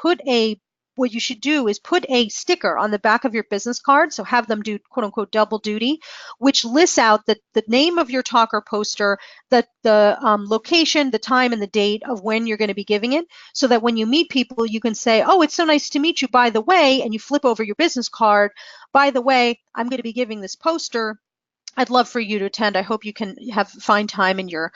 what you should do is put a sticker on the back of your business card, so have them do quote unquote double duty, which lists out the name of your talk or poster, the location, the time, and the date of when you're going to be giving it, so that when you meet people, you can say, oh, it's so nice to meet you, by the way, and you flip over your business card, by the way, I'm going to be giving this poster. I'd love for you to attend. I hope you can find time in your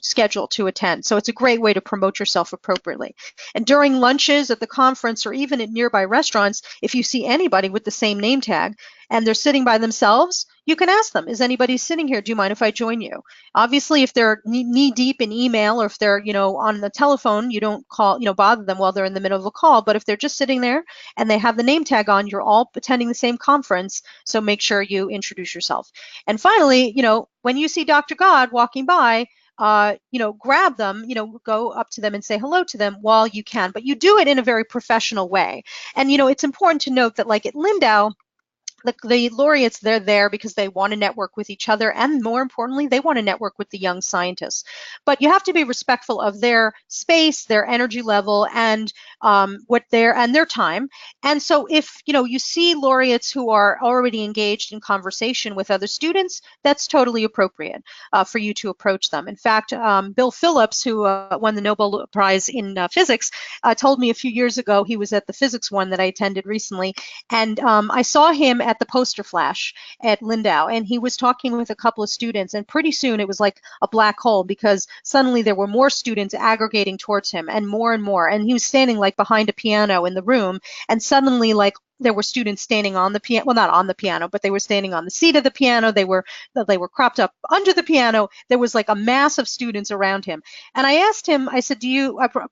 schedule to attend. So it's a great way to promote yourself appropriately. And during lunches at the conference or even at nearby restaurants, if you see anybody with the same name tag and they're sitting by themselves, you can ask them, is anybody sitting here? Do you mind if I join you? Obviously, if they're knee deep in email or if they're, on the telephone, you don't bother them while they're in the middle of a call. But if they're just sitting there and they have the name tag on, you're all attending the same conference. So make sure you introduce yourself. And finally, when you see Dr. God walking by, grab them, go up to them and say hello to them while you can, but you do it in a very professional way. And, it's important to note that like at Lindau, the laureates, they're there because they want to network with each other, and more importantly, they want to network with the young scientists. But you have to be respectful of their space, their energy level, and their time. And so if you see laureates who are already engaged in conversation with other students, that's totally appropriate for you to approach them. In fact, Bill Phillips, who won the Nobel Prize in physics, told me a few years ago, he was at the physics one that I attended recently, and I saw him at the poster flash at Lindau, and he was talking with a couple of students, and pretty soon it was like a black hole because suddenly there were more students aggregating towards him and more, and he was standing like behind a piano in the room, and suddenly like there were students standing on the piano, well, not on the piano, but they were standing on the seat of the piano. They were cropped up under the piano. There was like a mass of students around him. And I asked him, I said,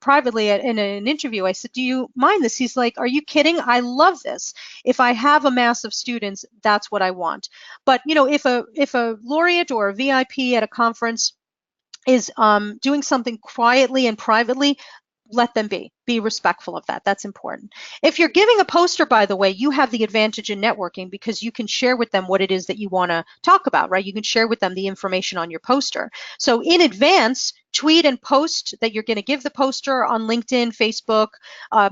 privately in an interview, I said, do you mind this? He's like, are you kidding? I love this. If I have a mass of students, that's what I want. But, if a laureate or a VIP at a conference is doing something quietly and privately, let them be. Be respectful of that. That's important. If you're giving a poster, by the way, you have the advantage in networking because you can share with them what it is that you want to talk about, right? You can share with them the information on your poster. So in advance, tweet and post that you're going to give the poster on LinkedIn, Facebook,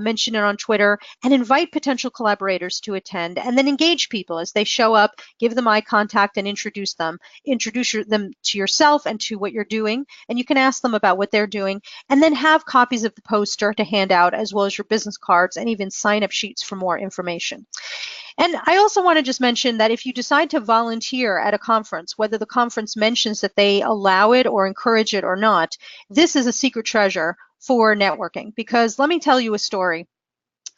mention it on Twitter, and invite potential collaborators to attend, and then engage people as they show up, give them eye contact and introduce them to yourself and to what you're doing. And you can ask them about what they're doing, and then have copies of the poster to hand out, as well as your business cards and even sign-up sheets for more information. And I also want to just mention that if you decide to volunteer at a conference, whether the conference mentions that they allow it or encourage it or not, this is a secret treasure for networking. Because let me tell you a story.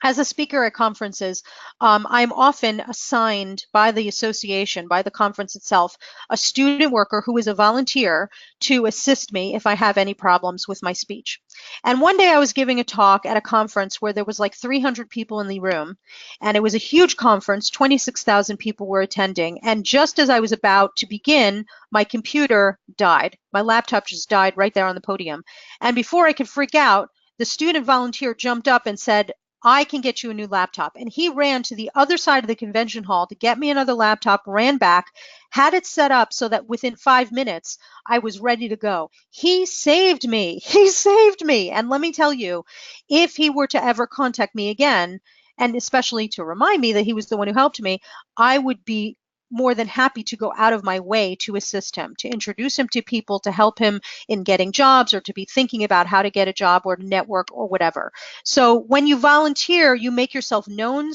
As a speaker at conferences, I'm often assigned by the association, by the conference itself, a student worker who is a volunteer to assist me if I have any problems with my speech. And one day I was giving a talk at a conference where there was like 300 people in the room, and it was a huge conference, 26,000 people were attending, and just as I was about to begin, my computer died. My laptop just died right there on the podium. And before I could freak out, the student volunteer jumped up and said, I can get you a new laptop. And he ran to the other side of the convention hall to get me another laptop, ran back, had it set up so that within 5 minutes, I was ready to go. He saved me. He saved me. And let me tell you, if he were to ever contact me again, and especially to remind me that he was the one who helped me, I would be more than happy to go out of my way to assist him, to introduce him to people, to help him in getting jobs, or to be thinking about how to get a job or network or whatever. So when you volunteer, you make yourself known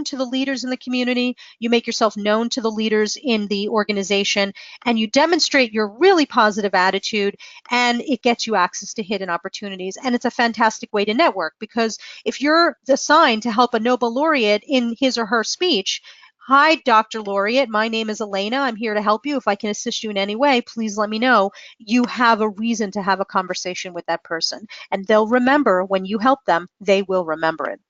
to the leaders in the community, you make yourself known to the leaders in the organization, and you demonstrate your really positive attitude, and it gets you access to hidden opportunities. And it's a fantastic way to network, because if you're assigned to help a Nobel laureate in his or her speech, hi, Dr. Laureate, my name is Alaina. I'm here to help you. If I can assist you in any way, please let me know. You have a reason to have a conversation with that person, and they'll remember when you help them, they will remember it.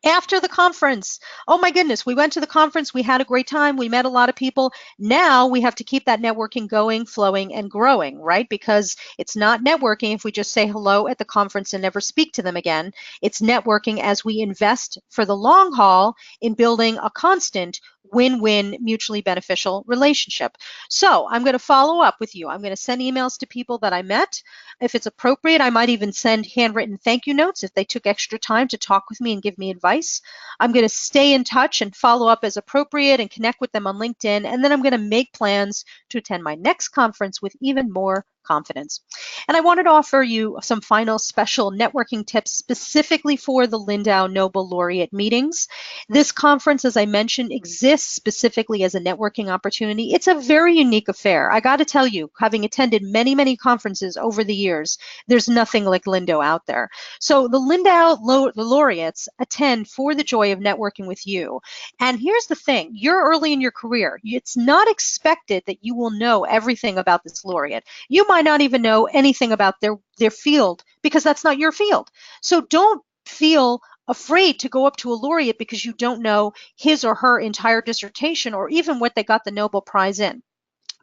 After the conference, oh my goodness, we went to the conference, we had a great time, we met a lot of people. Now we have to keep that networking going, flowing, and growing, right? Because it's not networking if we just say hello at the conference and never speak to them again. It's networking as we invest for the long haul in building a constant win-win, mutually beneficial relationship. So I'm going to follow up with you. I'm going to send emails to people that I met. If it's appropriate, I might even send handwritten thank you notes if they took extra time to talk with me and give me advice. I'm going to stay in touch and follow up as appropriate and connect with them on LinkedIn. And then I'm going to make plans to attend my next conference with even more confidence. And I wanted to offer you some final special networking tips specifically for the Lindau Nobel Laureate Meetings. This conference, as I mentioned, exists specifically as a networking opportunity. It's a very unique affair. I got to tell you, having attended many, many conferences over the years, there's nothing like Lindau out there. So the Lindau laureates attend for the joy of networking with you. And here's the thing, you're early in your career. It's not expected that you will know everything about this laureate. You might not even know anything about their field, because that's not your field. So don't feel afraid to go up to a laureate because you don't know his or her entire dissertation or even what they got the Nobel Prize in.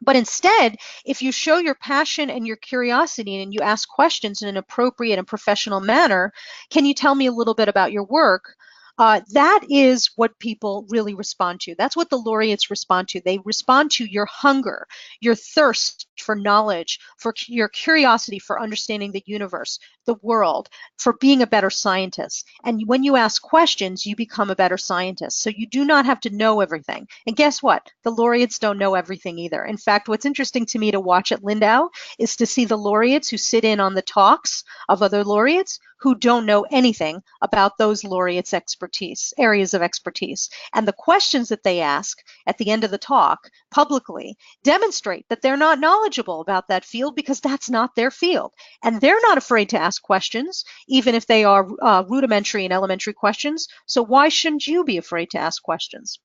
But instead, if you show your passion and your curiosity and you ask questions in an appropriate and professional manner, can you tell me a little bit about your work? That is what people really respond to. That's what the laureates respond to. They respond to your hunger, your thirst for knowledge, for your curiosity for understanding the universe, the world, for being a better scientist. And when you ask questions, you become a better scientist. So you do not have to know everything. And guess what? The laureates don't know everything either. In fact, what's interesting to me to watch at Lindau is to see the laureates who sit in on the talks of other laureates who don't know anything about those laureates' areas of expertise. And the questions that they ask at the end of the talk publicly demonstrate that they're not knowledgeable about that field, because that's not their field. And they're not afraid to ask questions, even if they are rudimentary and elementary questions. So why shouldn't you be afraid to ask questions?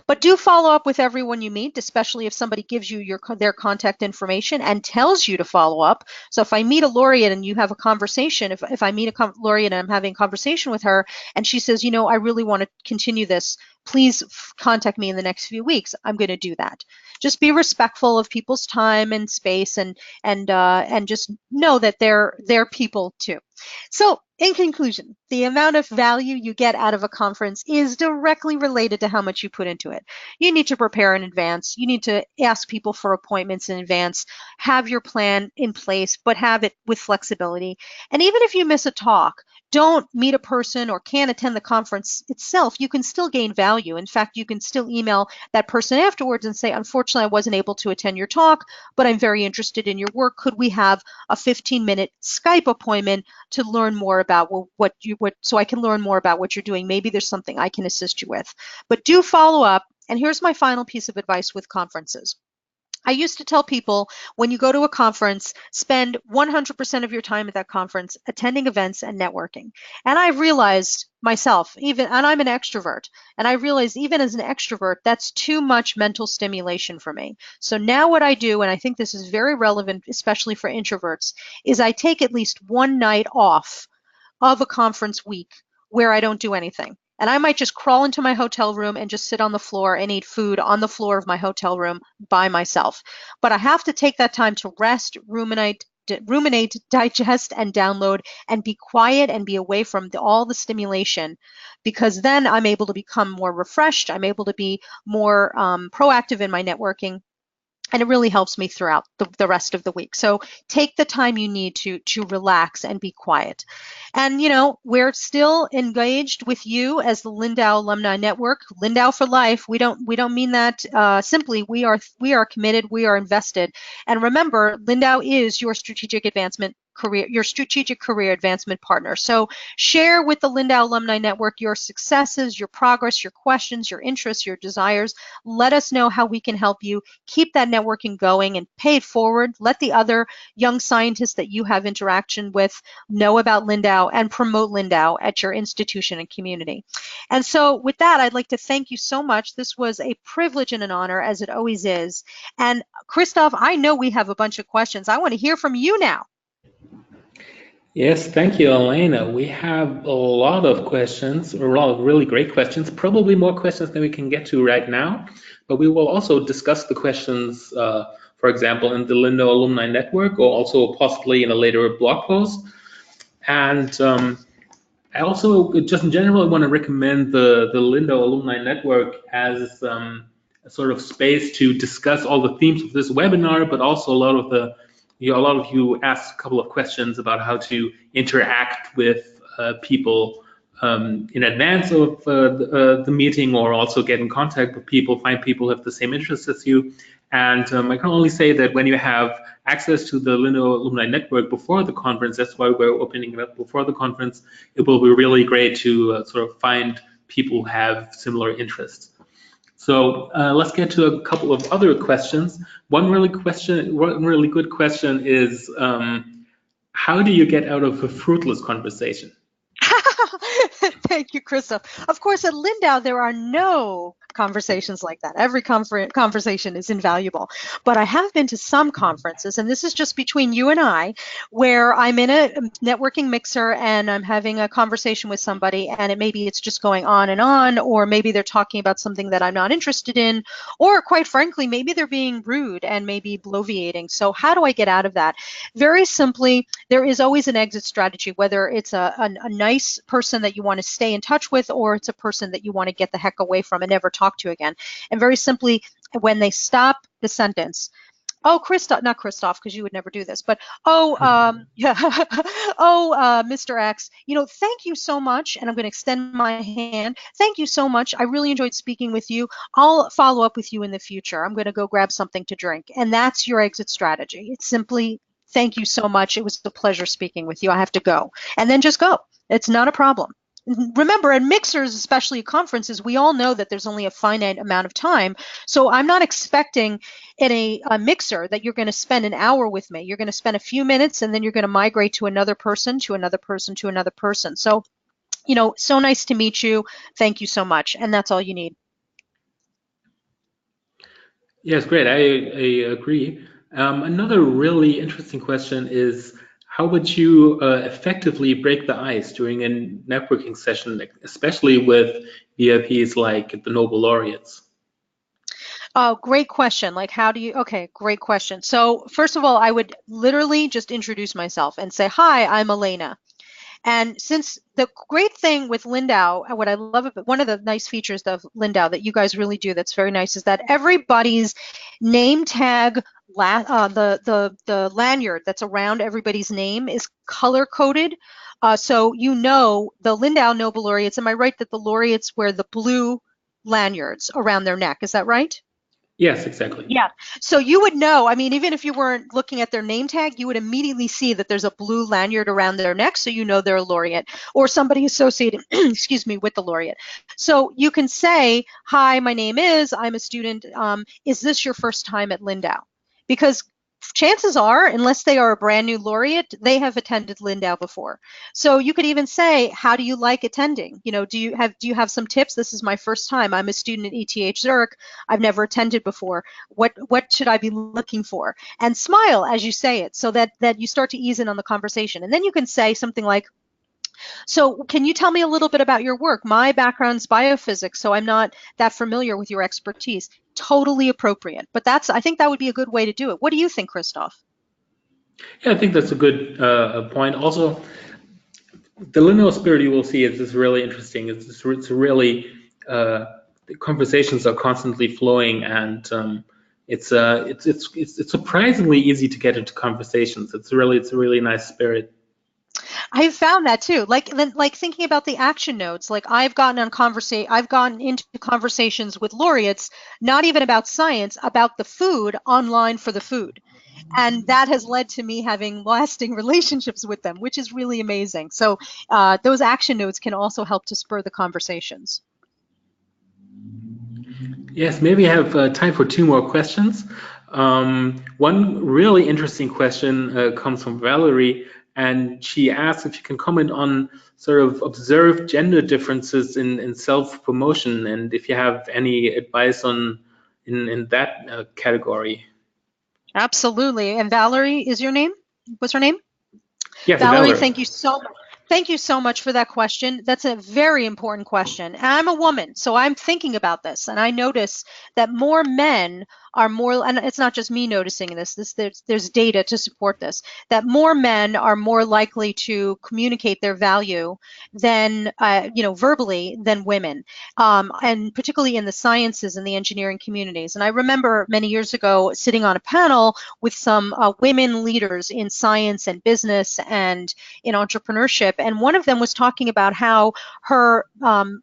But do follow up with everyone you meet, especially if somebody gives you their contact information and tells you to follow up. So if I meet a laureate and you have a conversation, if I meet a laureate and I'm having a conversation with her and she says, I really want to continue this, please contact me in the next few weeks, I'm going to do that. Just be respectful of people's time and space, and just know that they're people too. So in conclusion, the amount of value you get out of a conference is directly related to how much you put into it. You need to prepare in advance. You need to ask people for appointments in advance. Have your plan in place, but have it with flexibility. And even if you miss a talk, don't meet a person or can't attend the conference itself, you can still gain value. In fact, you can still email that person afterwards and say, unfortunately, I wasn't able to attend your talk, but I'm very interested in your work. Could we have a 15-minute Skype appointment to learn more about so I can learn more about what you're doing? Maybe there's something I can assist you with. But do follow up. And here's my final piece of advice with conferences. I used to tell people, when you go to a conference, spend 100% of your time at that conference attending events and networking. And I realized myself, and I'm an extrovert, and I realized even as an extrovert, that's too much mental stimulation for me. So now what I do, and I think this is very relevant, especially for introverts, is I take at least one night off of a conference week where I don't do anything. And I might just crawl into my hotel room and just sit on the floor and eat food on the floor of my hotel room by myself. But I have to take that time to rest, ruminate, ruminate, digest, and download, and be quiet and be away from all the stimulation, because then I'm able to become more refreshed. I'm able to be more proactive in my networking. And it really helps me throughout the rest of the week. So take the time you need to relax and be quiet. And we're still engaged with you as the Lindau Alumni Network. Lindau for life. We don't mean that simply. We are committed. We are invested. And remember, Lindau is your strategic career advancement partner. So share with the Lindau Alumni Network your successes, your progress, your questions, your interests, your desires. Let us know how we can help you keep that networking going and pay it forward. Let the other young scientists that you have interaction with know about Lindau and promote Lindau at your institution and community. And so with that, I'd like to thank you so much. This was a privilege and an honor, as it always is. And Christoph, I know we have a bunch of questions. I want to hear from you now. Yes, thank you, Alaina. We have a lot of questions, a lot of really great questions, probably more questions than we can get to right now, but we will also discuss the questions, for example, in the Lindau Alumni Network, or also possibly in a later blog post. And I also, just in general, I want to recommend the Lindau Alumni Network as a sort of space to discuss all the themes of this webinar, but also a lot of you asked a couple of questions about how to interact with people in advance of the meeting, or also get in contact with people, find people who have the same interests as you. And I can only say that when you have access to the Lindau Alumni Network before the conference, that's why we're opening it up before the conference, it will be really great to sort of find people who have similar interests. So let's get to a couple of other questions. One really good question is, how do you get out of a fruitless conversation? Thank you, Christoph. Of course, at Lindau, there are no conversations like that. Every conversation is invaluable. But I have been to some conferences, and this is just between you and I, where I'm in a networking mixer and I'm having a conversation with somebody, and maybe it's just going on, or maybe they're talking about something that I'm not interested in, or quite frankly, maybe they're being rude and maybe bloviating. So how do I get out of that? Very simply, there is always an exit strategy, whether it's a nice person that you want to stay in touch with, or it's a person that you want to get the heck away from and never talk to again. And very simply, when they stop the sentence, oh, Christoph, not Christoph, because you would never do this, but yeah, Mr. X, thank you so much, and I'm going to extend my hand. Thank you so much. I really enjoyed speaking with you. I'll follow up with you in the future. I'm going to go grab something to drink, and that's your exit strategy. It's simply, thank you so much. It was a pleasure speaking with you. I have to go, and then just go. It's not a problem. Remember, at mixers, especially at conferences, we all know that there's only a finite amount of time. So I'm not expecting in a mixer that you're going to spend an hour with me. You're going to spend a few minutes, and then you're going to migrate to another person, to another person, to another person. So, so nice to meet you. Thank you so much. And that's all you need. Yes, great. I agree. Another really interesting question is, how would you effectively break the ice during a networking session, especially with VIPs like the Nobel laureates? Oh, great question. Like, how do you, okay, great question. So first of all, I would literally just introduce myself and say, hi, I'm Alaina. And since the great thing with Lindau, what I love about one of the nice features of Lindau that you guys really do that's very nice is that everybody's name tag, the lanyard that's around everybody's name is color coded. So the Lindau Nobel laureates, am I right that the laureates wear the blue lanyards around their neck? Is that right? Yes, exactly. Yeah. So you would know, I mean, even if you weren't looking at their name tag, you would immediately see that there's a blue lanyard around their neck, so you know they're a laureate or somebody associated, excuse me, with the laureate. So you can say, hi, my name is, I'm a student. Is this your first time at Lindau? Because chances are, unless they are a brand new laureate, they have attended Lindau before. So you could even say, how do you like attending? Do you have some tips? This is my first time. I'm a student at ETH Zurich. I've never attended before. What should I be looking for? And smile as you say it, so that you start to ease in on the conversation. And then you can say something like, so can you tell me a little bit about your work? My background's biophysics, so I'm not that familiar with your expertise. Totally appropriate. But I think that would be a good way to do it. What do you think, Christoph? Yeah, I think that's a good point. Also, the Lindau spirit you will see is really interesting. It's really the conversations are constantly flowing, and it's surprisingly easy to get into conversations. It's a really nice spirit. I found that too. Like thinking about the action notes. Like I've gotten into conversations with laureates, not even about science, about the food online for the food. And that has led to me having lasting relationships with them, which is really amazing. So those action notes can also help to spur the conversations. Yes, maybe I have time for two more questions. One really interesting question comes from Valerie, and she asks if you can comment on sort of observed gender differences in self-promotion, and if you have any advice on in that category. Absolutely. And Valerie is your name? What's her name? Yes, Valerie, Valerie. thank you so much. Thank you so much for that question. That's a very important question. And I'm a woman, so I'm thinking about this, and I notice that more men are more, and it's not just me noticing this, there's data to support this, that more men are more likely to communicate their value than, verbally than women, and particularly in the sciences and the engineering communities. And I remember many years ago sitting on a panel with some women leaders in science and business and in entrepreneurship, and one of them was talking about how her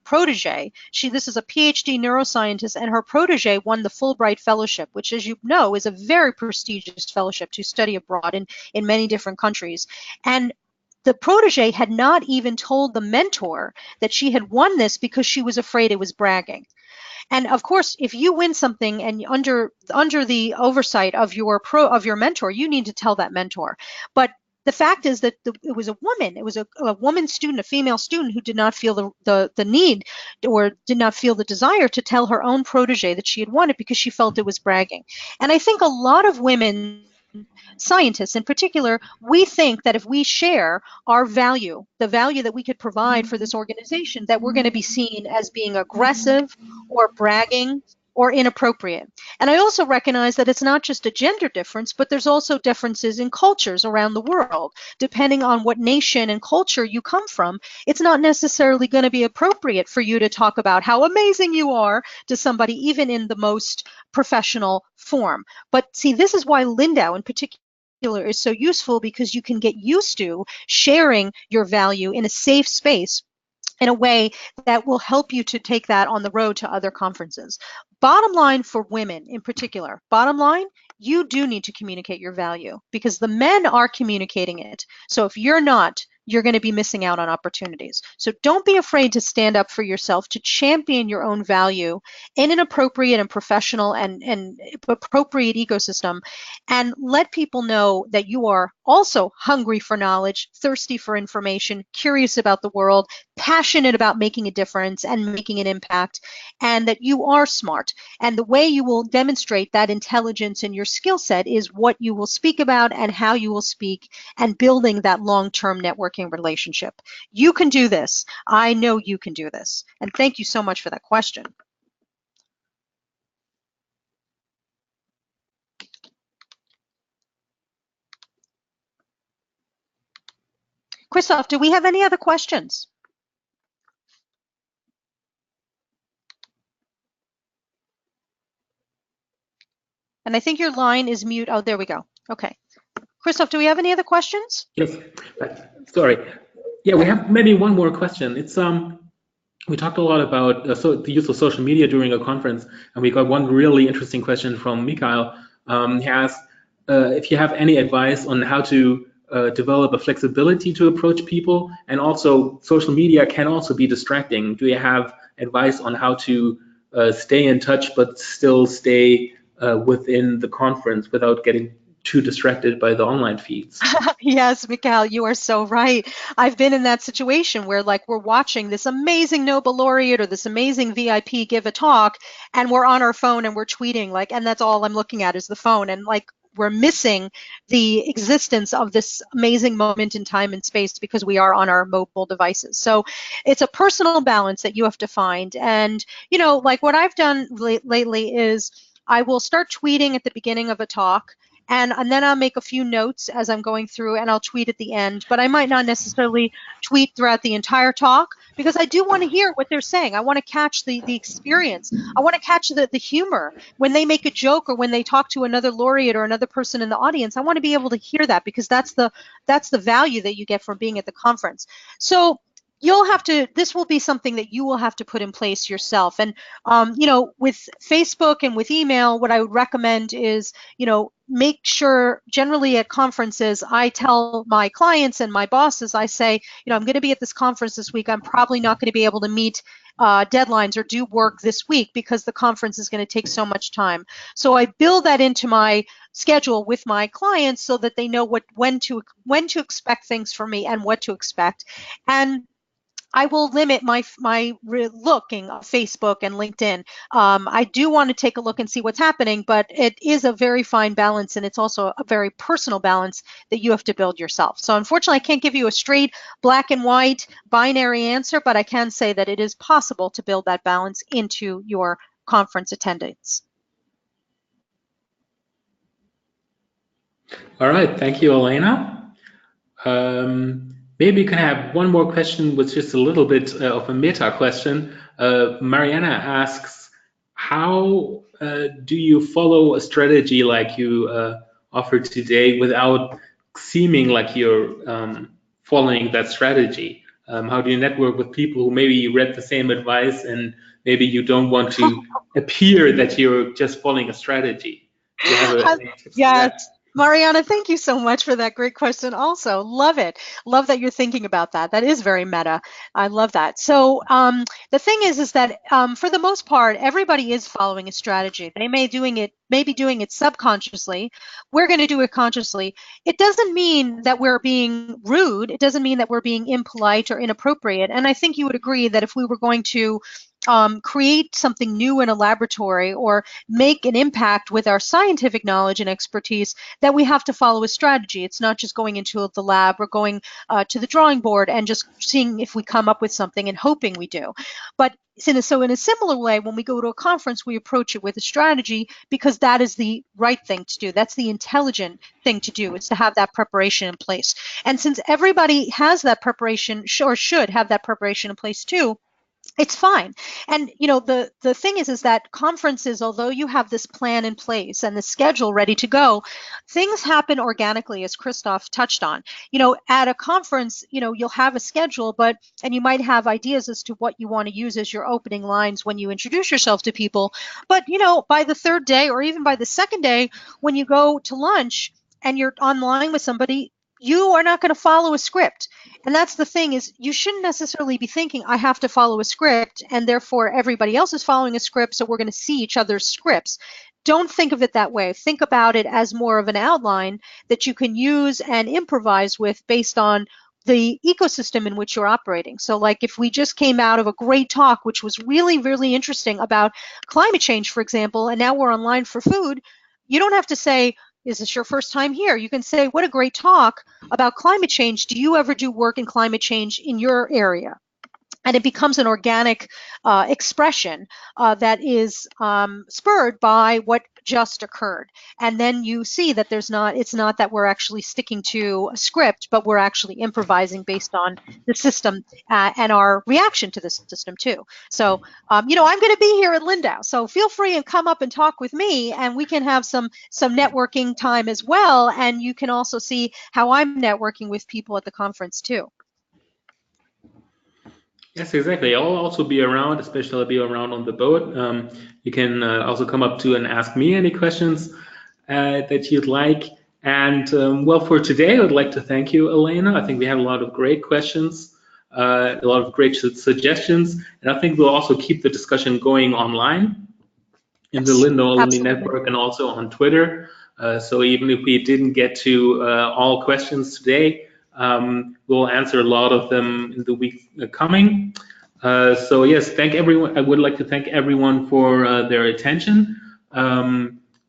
protege, this is a PhD neuroscientist, and her protege won the Fulbright Fellowship, which, as you know, is a very prestigious fellowship to study abroad in many different countries. And the protege had not even told the mentor that she had won this because she was afraid it was bragging. And of course, if you win something and under the oversight of your mentor, you need to tell that mentor. But the fact is that it was a woman. It was a woman student, a female student, who did not feel the need or did not feel the desire to tell her own protege that she had won it because she felt it was bragging. And I think a lot of women scientists in particular, we think that if we share our value, the value that we could provide for this organization, that we're going to be seen as being aggressive or bragging or inappropriate. And I also recognize that it's not just a gender difference, but there's also differences in cultures around the world. Depending on what nation and culture you come from, it's not necessarily going to be appropriate for you to talk about how amazing you are to somebody, even in the most professional form. But see, this is why Lindau in particular is so useful, because you can get used to sharing your value in a safe space in a way that will help you to take that on the road to other conferences. Bottom line for women in particular, bottom line, you do need to communicate your value because the men are communicating it. So if you're not, you're going to be missing out on opportunities. So don't be afraid to stand up for yourself, to champion your own value in an appropriate and professional and appropriate ecosystem, and let people know that you are also hungry for knowledge, thirsty for information, curious about the world, passionate about making a difference and making an impact, and that you are smart. And the way you will demonstrate that intelligence in your skill set is what you will speak about and how you will speak, and building that long-term networking relationship. You can do this. I know you can do this. And thank you so much for that question. Christoph, do we have any other questions? And I think your line is mute. Oh, there we go. Okay. Christoph, do we have any other questions? Yes. Sorry. Yeah, we have maybe one more question. It's we talked a lot about the use of social media during a conference, and we got one really interesting question from Mikhail. He asked if you have any advice on how to develop a flexibility to approach people, and also social media can also be distracting. Do you have advice on how to stay in touch but still stay within the conference without getting too distracted by the online feeds? Yes, Mikhail, you are so right. I've been in that situation where, like, we're watching this amazing Nobel laureate or this amazing VIP give a talk, and we're on our phone and we're tweeting, like, and that's all I'm looking at is the phone, and like we're missing the existence of this amazing moment in time and space because we are on our mobile devices. So it's a personal balance that you have to find. And like what I've done lately is I will start tweeting at the beginning of a talk, and then I'll make a few notes as I'm going through, and I'll tweet at the end, but I might not necessarily tweet throughout the entire talk, because I do want to hear what they're saying. I want to catch the experience. I want to catch the humor. When they make a joke or when they talk to another laureate or another person in the audience, I want to be able to hear that, because that's the value that you get from being at the conference. So you'll have to, this will be something that you will have to put in place yourself. And, you know, with Facebook and with email, what I would recommend is, you know, make sure generally at conferences, I tell my clients and my bosses, I say, you know, I'm going to be at this conference this week. I'm probably not going to be able to meet deadlines or do work this week because the conference is going to take so much time. So I build that into my schedule with my clients so that they know when to expect things from me and what to expect. And I will limit my looking on Facebook and LinkedIn. I do want to take a look and see what's happening, but it is a very fine balance, and it's also a very personal balance that you have to build yourself. So unfortunately, I can't give you a straight black and white binary answer, but I can say that it is possible to build that balance into your conference attendance. All right, thank you, Alaina. Maybe you can have one more question with just a little bit of a meta question. Mariana asks, how do you follow a strategy like you offered today without seeming like you're following that strategy? How do you network with people who maybe read the same advice and maybe you don't want to appear that you're just following a strategy? Do you have any tips for that? Yes. Mariana, thank you so much for that great question also. Love it. Love that you're thinking about that. That is very meta. I love that. So the thing is that for the most part, everybody is following a strategy. They may be doing it subconsciously. We're going to do it consciously. It doesn't mean that we're being rude. It doesn't mean that we're being impolite or inappropriate. And I think you would agree that if we were going to create something new in a laboratory or make an impact with our scientific knowledge and expertise, that we have to follow a strategy. It's not just going into the lab or going to the drawing board and just seeing if we come up with something and hoping we do. But so in a similar way, when we go to a conference, we approach it with a strategy because that is the right thing to do. That's the intelligent thing to do, is to have that preparation in place. And since everybody has that preparation, or should have that preparation in place too, it's fine. And you know, the thing is that conferences, although you have this plan in place and the schedule ready to go, things happen organically, as Christoph touched on. You know, at a conference, you know, you'll have a schedule, and you might have ideas as to what you want to use as your opening lines when you introduce yourself to people. But you know, by the third day or even by the second day, when you go to lunch and you're online with somebody, you are not going to follow a script. And that's the thing, is you shouldn't necessarily be thinking, I have to follow a script and therefore everybody else is following a script, so we're going to see each other's scripts. Don't think of it that way. Think about it as more of an outline that you can use and improvise with based on the ecosystem in which you're operating. So like if we just came out of a great talk, which was really, really interesting about climate change, for example, and now we're online for food, you don't have to say, is this your first time here? You can say, what a great talk about climate change. Do you ever do work in climate change in your area? And it becomes an organic expression that is spurred by what just occurred. And then you see that it's not that we're actually sticking to a script, but we're actually improvising based on the system and our reaction to the system too. So, you know, I'm going to be here at Lindau, so feel free and come up and talk with me, and we can have some networking time as well. And you can also see how I'm networking with people at the conference too. Yes, exactly. I'll also be around, especially I'll be around on the boat. You can also come up to and ask me any questions that you'd like. And well, for today, I would like to thank you, Alaina. I think we had a lot of great questions, a lot of great suggestions, and I think we'll also keep the discussion going online in the Lindau Alumni Network and also on Twitter. So even if we didn't get to all questions today, we'll answer a lot of them in the week coming. So yes, thank everyone. I would like to thank everyone for their attention.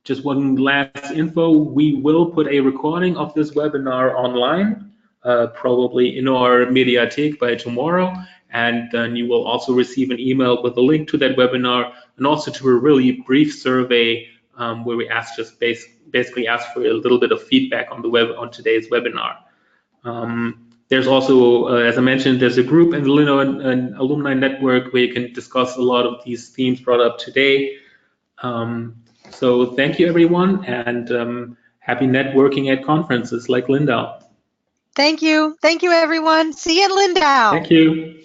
Just one last info: we will put a recording of this webinar online, probably in our Mediathek by tomorrow, and then you will also receive an email with a link to that webinar and also to a really brief survey where we basically ask for a little bit of feedback on the on today's webinar. There's also, as I mentioned, there's a group in the Lindau Alumni Network where you can discuss a lot of these themes brought up today. So thank you, everyone, and happy networking at conferences like Lindau. Thank you. Thank you, everyone. See you at Lindau. Thank you.